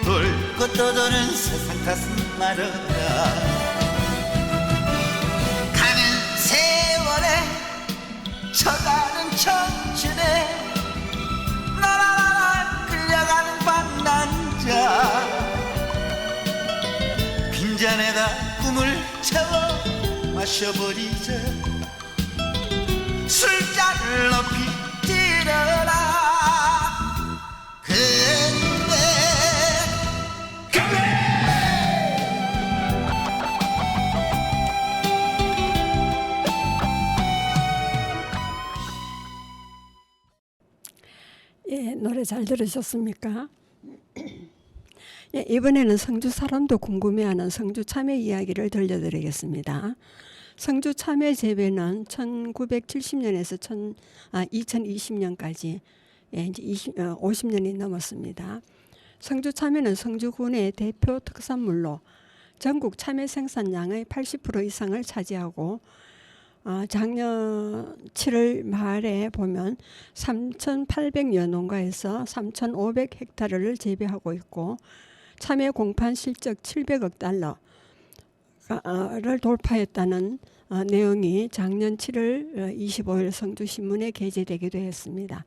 돌고 떠도는 세상 탓은 말아라. 가는 세월에 쳐가는 청춘에 끌려가는 방랑자. 빈잔에다 꿈을 채워 마셔버리자. 술잔을 높이 찌르라. 근데 예, 노래 잘 들으셨습니까? 예, 이번에는 성주 사람도 궁금해하는 성주 참외 이야기를 들려드리겠습니다. 성주 참외 재배는 1970년에서 2020년까지 이제 50년이 넘었습니다. 성주 참외는 성주군의 대표 특산물로 전국 참외 생산량의 80% 이상을 차지하고 작년 7월 말에 보면 3,800여 농가에서 3,500헥타르를 재배하고 있고 참외 공판 실적 700억 달러를 돌파했다는 내용이 작년 7월 25일 성주신문에 게재되기도 했습니다.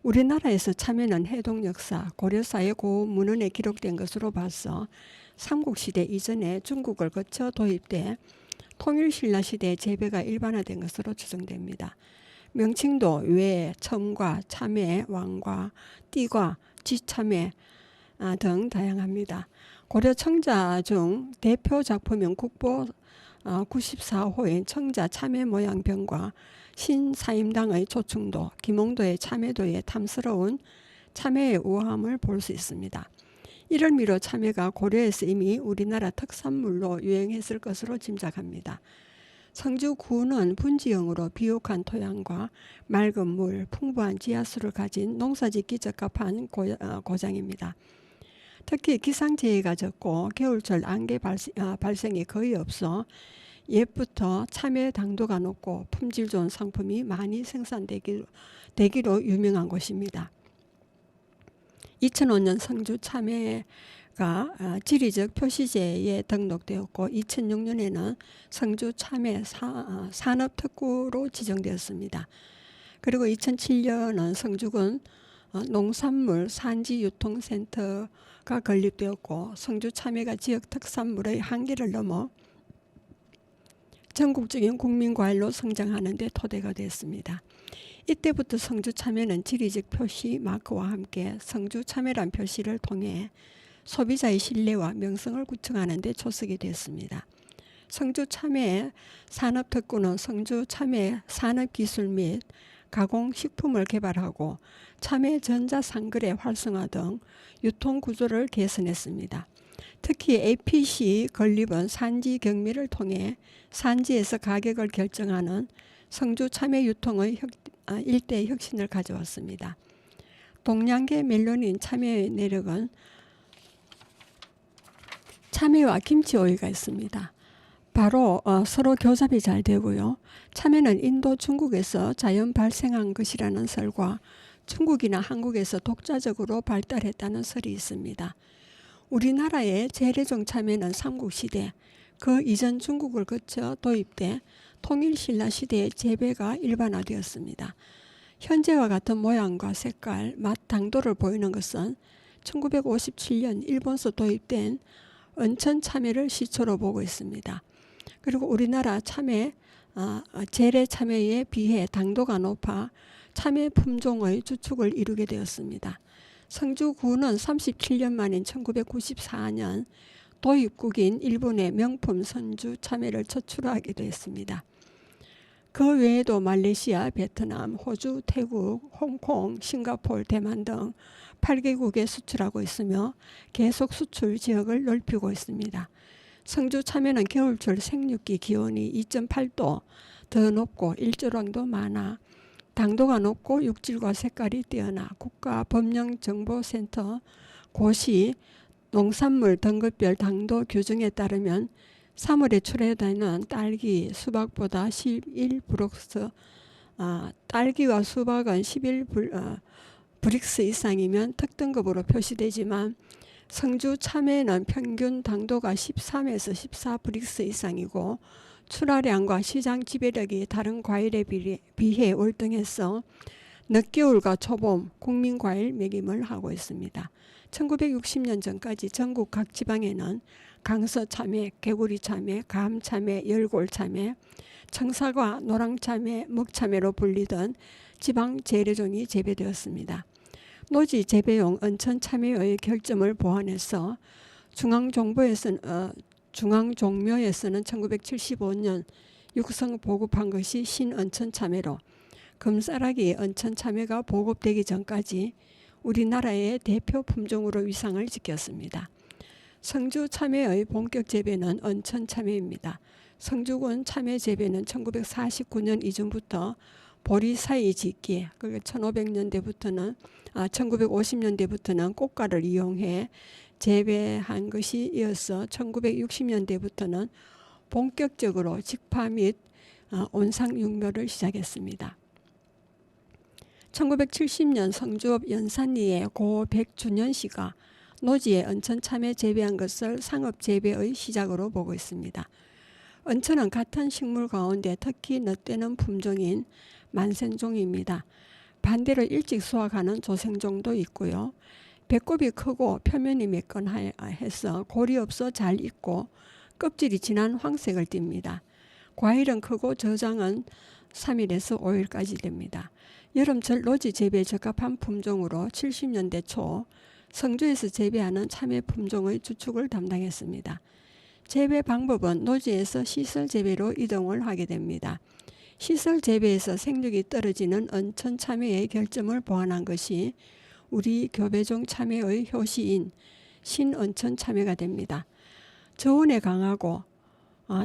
우리나라에서 참외는 해동 역사, 고려사의 고문헌에 기록된 것으로 봐서 삼국시대 이전에 중국을 거쳐 도입돼 통일신라 시대에 재배가 일반화된 것으로 추정됩니다. 명칭도 외, 첨과, 참외, 왕과, 띠과, 쥐참외 등 다양합니다. 고려 청자 중 대표 작품인 국보 94호인 청자 참외 모양병과 신사임당의 조충도, 김홍도의 참외도의 탐스러운 참외의 우아함을 볼 수 있습니다. 이를 미뤄 참외가 고려에서 이미 우리나라 특산물로 유행했을 것으로 짐작합니다. 성주군은 분지형으로 비옥한 토양과 맑은 물, 풍부한 지하수를 가진 농사짓기 적합한 고장입니다. 특히 기상재해가 적고 겨울철 안개 발생이 거의 없어 옛부터 참외 당도가 높고 품질 좋은 상품이 많이 생산되기로 유명한 곳입니다. 2005년 성주 참외가 지리적 표시제에 등록되었고 2006년에는 성주 참외 산업특구로 지정되었습니다. 그리고 2007년은 성주군 농산물 산지유통센터가 건립되었고 성주 참외가 지역 특산물의 한계를 넘어 전국적인 국민과일로 성장하는 데 토대가 됐습니다. 이때부터 성주 참외는 지리적 표시 마크와 함께 성주 참외란 표시를 통해 소비자의 신뢰와 명성을 구축하는 데 초석이 됐습니다. 성주 참외 산업특구는 성주 참외 산업기술 및 가공식품을 개발하고 참외 전자상거래 활성화 등 유통구조를 개선했습니다. 특히 APC 건립은 산지 경매를 통해 산지에서 가격을 결정하는 성주 참외 유통의 일대 혁신을 가져왔습니다. 동양계 멜론인 참외의 내력은 참외와 김치 오이가 있습니다. 바로 서로 교잡이 잘 되고요. 참외는 인도 중국에서 자연 발생한 것이라는 설과 중국이나 한국에서 독자적으로 발달했다는 설이 있습니다. 우리나라의 재래종 참외는 삼국시대, 그 이전 중국을 거쳐 도입돼 통일신라 시대에 재배가 일반화되었습니다. 현재와 같은 모양과 색깔, 맛, 당도를 보이는 것은 1957년 일본서 도입된 은천 참외를 시초로 보고 있습니다. 그리고 우리나라 참외, 재래 참외에 비해 당도가 높아 참외 품종의 주축을 이루게 되었습니다. 성주구는 37년 만인 1994년 도입국인 일본의 명품 선주 참외를 저출하게 되었습니다. 그 외에도 말레이시아, 베트남, 호주, 태국, 홍콩, 싱가포르, 대만 등 8개국에 수출하고 있으며 계속 수출 지역을 넓히고 있습니다. 성주 참외는 겨울철 생육기 기온이 2.8도 더 높고 일조량도 많아 당도가 높고 육질과 색깔이 뛰어나 국가법령정보센터 고시 농산물 등급별 당도 규정에 따르면 3월에 출하되는 딸기, 수박보다 11브룩스, 딸기와 수박은 11브릭스 이상이면 특등급으로 표시되지만 성주 참외는 평균 당도가 13에서 14브릭스 이상이고 출하량과 시장 지배력이 다른 과일에 비해 월등해서 늦겨울과 초봄 국민과일 매김을 하고 있습니다. 1960년 전까지 전국 각 지방에는 강서참외, 개구리참외, 감참외, 열골참외, 청사과, 노랑참외, 먹참외로 불리던 지방 재래종이 재배되었습니다. 노지 재배용 은천참외의 결점을 보완해서 중앙종묘에서는 1975년 육성 보급한 것이 신은천참외로 금싸라기 은천참외가 보급되기 전까지 우리나라의 대표 품종으로 위상을 지켰습니다. 성주 참외의 본격 재배는 은천참외입니다. 성주군 참외 재배는 1949년 이전부터 보리사이 짓기, 그러니까 1950년대부터는 꽃가를 이용해 재배한 것이 이어서 1960년대부터는 본격적으로 직파 및 온상육묘를 시작했습니다. 1970년 성주읍 연산리의 고 백준현 씨가 노지에 은천 참외 재배한 것을 상업 재배의 시작으로 보고 있습니다. 은천은 같은 식물 가운데 특히 넛대는 품종인 만생종입니다. 반대로 일찍 수확하는 조생종도 있고요. 배꼽이 크고 표면이 매끈해서 골이 없어 잘 익고 껍질이 진한 황색을 띱니다. 과일은 크고 저장은 3일에서 5일까지 됩니다. 여름철 노지 재배에 적합한 품종으로 70년대 초 성주에서 재배하는 참외 품종의 주축을 담당했습니다. 재배 방법은 노지에서 시설 재배로 이동을 하게 됩니다. 시설 재배에서 생육이 떨어지는 은천 참외의 결점을 보완한 것이 우리 교배종 참외의 효시인 신은천 참외가 됩니다. 저온에 강하고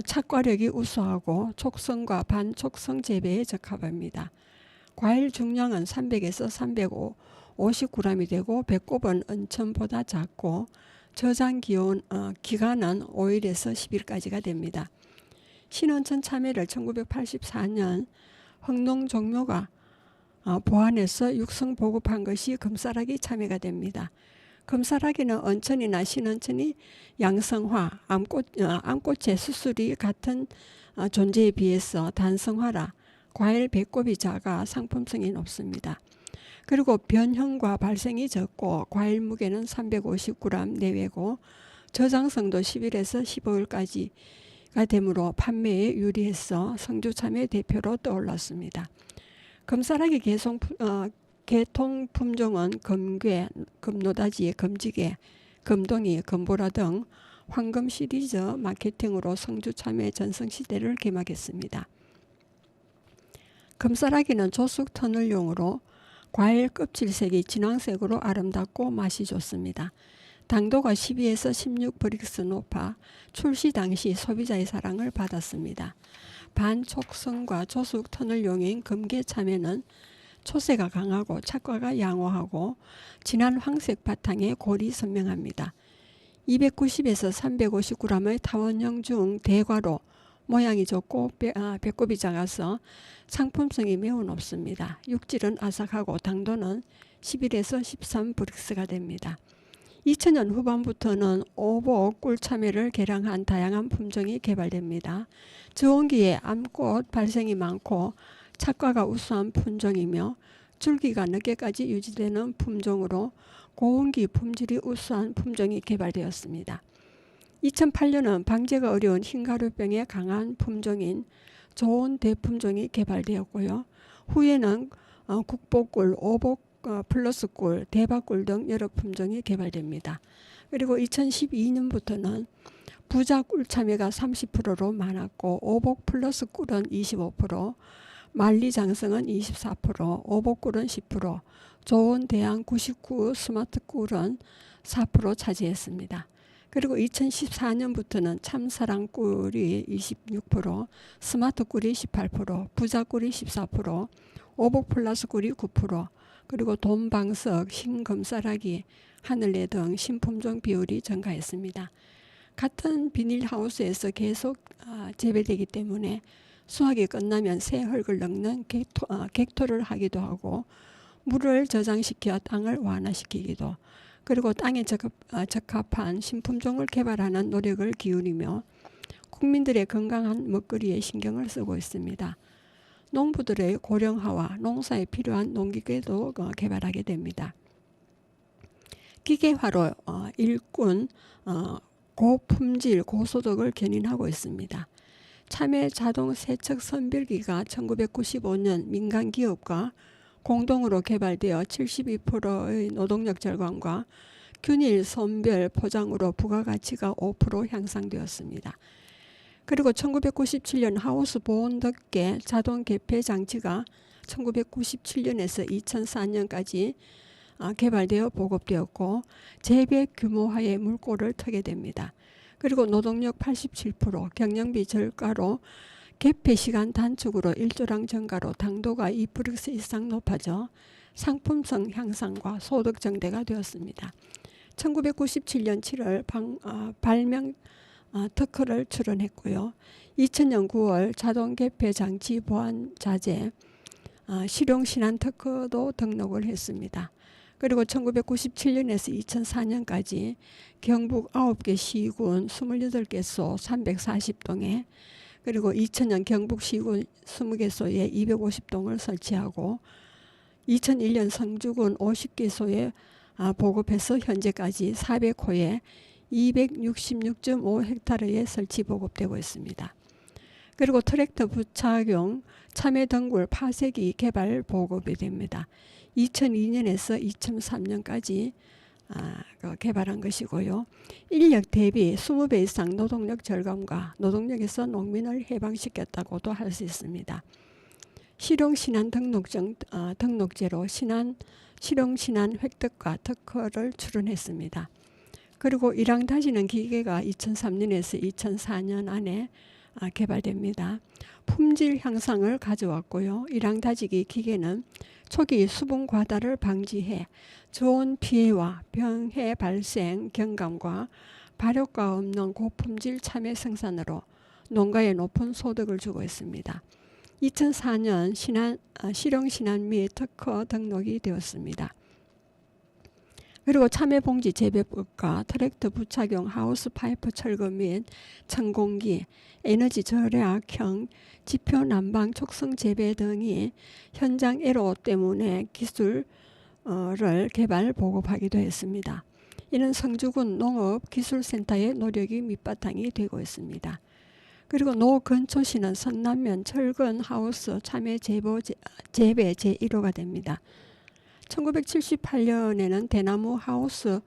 착과력이 우수하고 촉성과 반촉성 재배에 적합합니다. 과일 중량은 300에서 350g이 되고 배꼽은 은천보다 작고 저장 기간은 5일에서 10일까지가 됩니다. 신은천 참외를 1984년 흥농종묘가 보완해서 육성 보급한 것이 금싸라기 참외가 됩니다. 금싸라기는 은천이나 신은천이 양성화, 암꽃의 수술이 같은 존재에 비해서 단성화라 과일 배꼽이 작아 상품성이 높습니다. 그리고 변형과 발생이 적고 과일 무게는 350g 내외고 저장성도 10일에서 15일까지가 되므로 판매에 유리해서 성주 참외 대표로 떠올랐습니다. 금싸라기 개통 품종은 금괴, 금노다지, 금지개, 금동이, 금보라 등 황금 시리즈 마케팅으로 성주 참외 전성시대를 개막했습니다. 금싸라기는 조숙 터널용으로 과일 껍질색이 진황색으로 아름답고 맛이 좋습니다. 당도가 12에서 16브릭스 높아 출시 당시 소비자의 사랑을 받았습니다. 반촉성과 조숙 터널용인 금계 참외는 초세가 강하고 착과가 양호하고 진한 황색 바탕에 골이 선명합니다. 290에서 350g의 타원형 중 대과로 모양이 좋고 배꼽이 작아서 상품성이 매우 높습니다. 육질은 아삭하고 당도는 11에서 13브릭스가 됩니다. 2000년 후반부터는 오복 꿀참외를 개량한 다양한 품종이 개발됩니다. 저온기에 암꽃 발생이 많고 착과가 우수한 품종이며 줄기가 늦게까지 유지되는 품종으로 고온기 품질이 우수한 품종이 개발되었습니다. 2008년은 방제가 어려운 흰가루병에 강한 품종인 좋은 대품종이 개발되었고요. 후에는 국보꿀, 오복 플러스꿀, 대박꿀 등 여러 품종이 개발됩니다. 그리고 2012년부터는 부자 꿀참외가 30%로 많았고 오복 플러스 꿀은 25%, 만리장성은 24%, 오복꿀은 10%, 좋은 대양 99 스마트 꿀은 4% 차지했습니다. 그리고 2014년부터는 참사랑 꿀이 26%, 스마트 꿀이 18%, 부자 꿀이 14%, 오복 플러스 꿀이 9%, 그리고 돈방석, 흰검쌀아기, 하늘래 등 신품종 비율이 증가했습니다. 같은 비닐하우스에서 계속 재배되기 때문에 수확이 끝나면 새 흙을 넣는 객토를 하기도 하고 물을 저장시켜 땅을 완화시키기도 그리고 땅에 적합한 신품종을 개발하는 노력을 기울이며 국민들의 건강한 먹거리에 신경을 쓰고 있습니다. 농부들의 고령화와 농사에 필요한 농기계도 개발하게 됩니다. 기계화로 일꾼, 고품질, 고소득을 견인하고 있습니다. 참외 자동 세척 선별기가 1995년 민간 기업과 공동으로 개발되어 72%의 노동력 절감과 균일 선별 포장으로 부가가치가 5% 향상되었습니다. 그리고 1997년 하우스 보온덮개 자동 개폐 장치가 1997년에서 2004년까지 개발되어 보급되었고 재배 규모화의 물꼬를 트게 됩니다. 그리고 노동력 87%, 경영비 절가로 개폐 시간 단축으로 일조량 증가로 당도가 2브릭스 이상 높아져 상품성 향상과 소득 증대가 되었습니다. 1997년 7월 발명 특허를 출원했고요. 2000년 9월 자동 개폐 장치 보안 자재 실용 신안 특허도 등록을 했습니다. 그리고 1997년에서 2004년까지 경북 9개 시군 28개소 340동에 그리고 2000년 경북 시군 20개소에 250동을 설치하고 2001년 성주군 50개소에 보급해서 현재까지 400호에 266.5헥타르에 설치 보급되고 있습니다. 그리고 트랙터 부착용 참외 덩굴 파쇄기 개발 보급이 됩니다. 2002년에서 2003년까지 개발한 것이고요. 인력 대비 20배 이상 노동력 절감과 노동력에서 농민을 해방시켰다고도 할 수 있습니다. 실용신안 등록제로 실용신안 획득과 특허를 출원했습니다. 그리고 일항 다지는 기계가 2003년에서 2004년 안에 개발됩니다. 품질 향상을 가져왔고요. 일항 다지기 기계는 초기 수분 과다를 방지해 저온 피해와 병해 발생 경감과 발효가 없는 고품질 참외 생산으로 농가에 높은 소득을 주고 있습니다. 2004년 실용신안 및 특허 등록이 되었습니다. 그리고 참외봉지 재배법과 트랙터 부착용 하우스 파이프 철거 및 천공기, 에너지 절약형 지표 난방 촉성 재배 등이 현장 애로 때문에 기술을 개발 보급하기도 했습니다. 이는 성주군 농업기술센터의 노력이 밑바탕이 되고 있습니다. 그리고 노근초시는 선남면 철근 하우스 참외 재배 제1호가 됩니다. 1978년에는 대나무 하우스로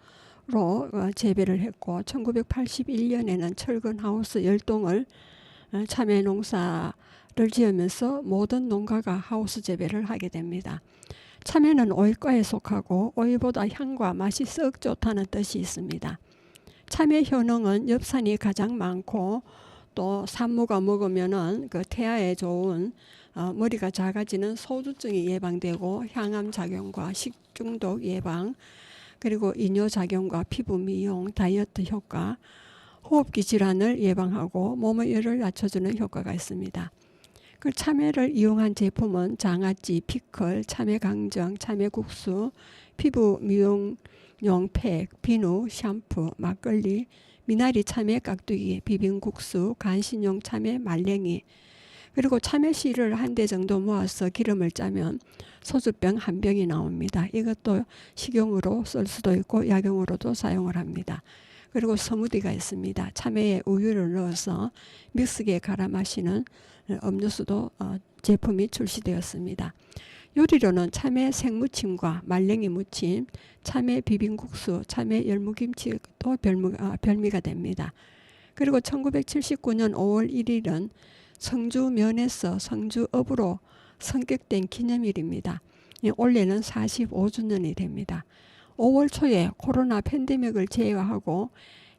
재배를 했고 1981년에는 철근 하우스 10동을 참외 농사를 지으면서 모든 농가가 하우스 재배를 하게 됩니다. 참외는 오이과에 속하고 오이보다 향과 맛이 썩 좋다는 뜻이 있습니다. 참외 효능은 엽산이 가장 많고 또 산모가 먹으면은 그 태아에 좋은 머리가 작아지는 소두증이 예방되고 향암 작용과 식중독 예방 그리고 이뇨작용과 피부 미용, 다이어트 효과, 호흡기 질환을 예방하고 몸의 열을 낮춰주는 효과가 있습니다. 그 참외를 이용한 제품은 장아찌, 피클, 참외 강정, 참외 국수, 피부 미용용 팩, 비누, 샴푸, 막걸리, 미나리 참외 깍두기, 비빔국수, 간신용 참외 말랭이, 그리고 참외 씨를 한 대 정도 모아서 기름을 짜면 소주병 한 병이 나옵니다. 이것도 식용으로 쓸 수도 있고 약용으로도 사용을 합니다. 그리고 스무디가 있습니다. 참외에 우유를 넣어서 믹스기에 갈아 마시는 음료수도 제품이 출시되었습니다. 요리로는 참외 생무침과 말랭이 무침, 참외 비빔국수, 참외 열무김치도 별미가 됩니다. 그리고 1979년 5월 1일은 성주면에서 성주읍으로 성격된 기념일입니다. 올해는 45주년이 됩니다. 5월 초에 코로나 팬데믹을 제외하고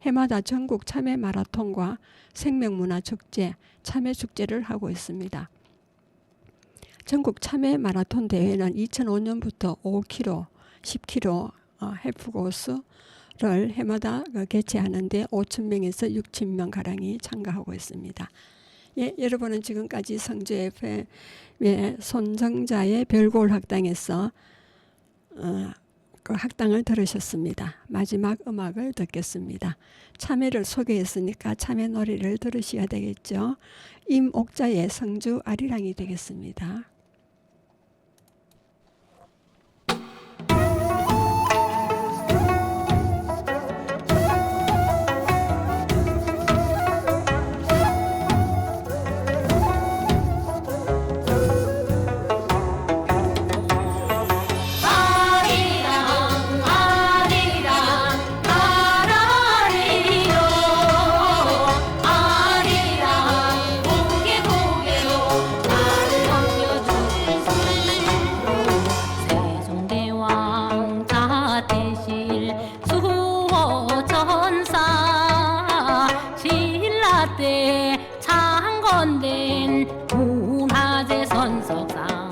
해마다 전국 참외 마라톤과 생명문화축제, 참외축제를 하고 있습니다. 전국 참외 마라톤 대회는 2005년부터 5km, 10km 헬프코스를 해마다 개최하는데 5,000명에서 6,000명 가량이 참가하고 있습니다. 예, 여러분은 지금까지 성주 FM의 손정자의 별골 학당에서 그 학당을 들으셨습니다. 마지막 음악을 듣겠습니다. 참외를 소개했으니까 참외 노래를 들으셔야 되겠죠. 임옥자의 성주 아리랑이 되겠습니다. 창건된 문화재 선석상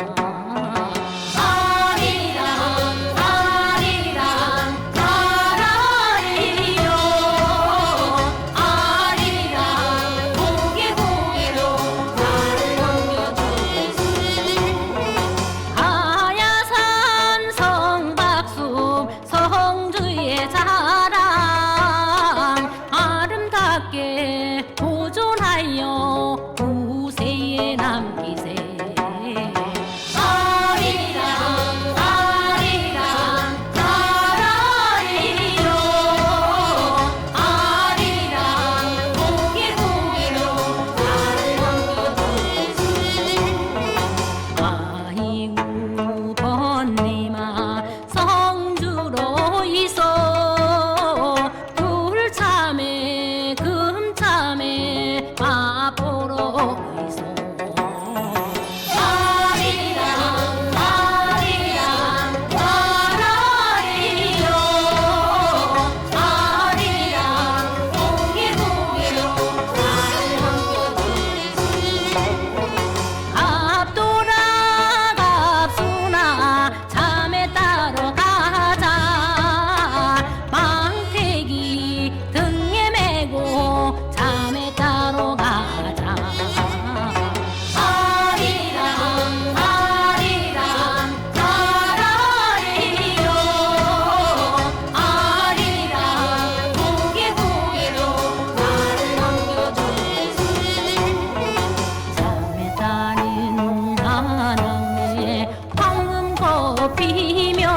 피면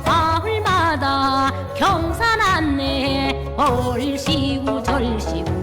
마을마다 경산 안내 얼씨구 절씨구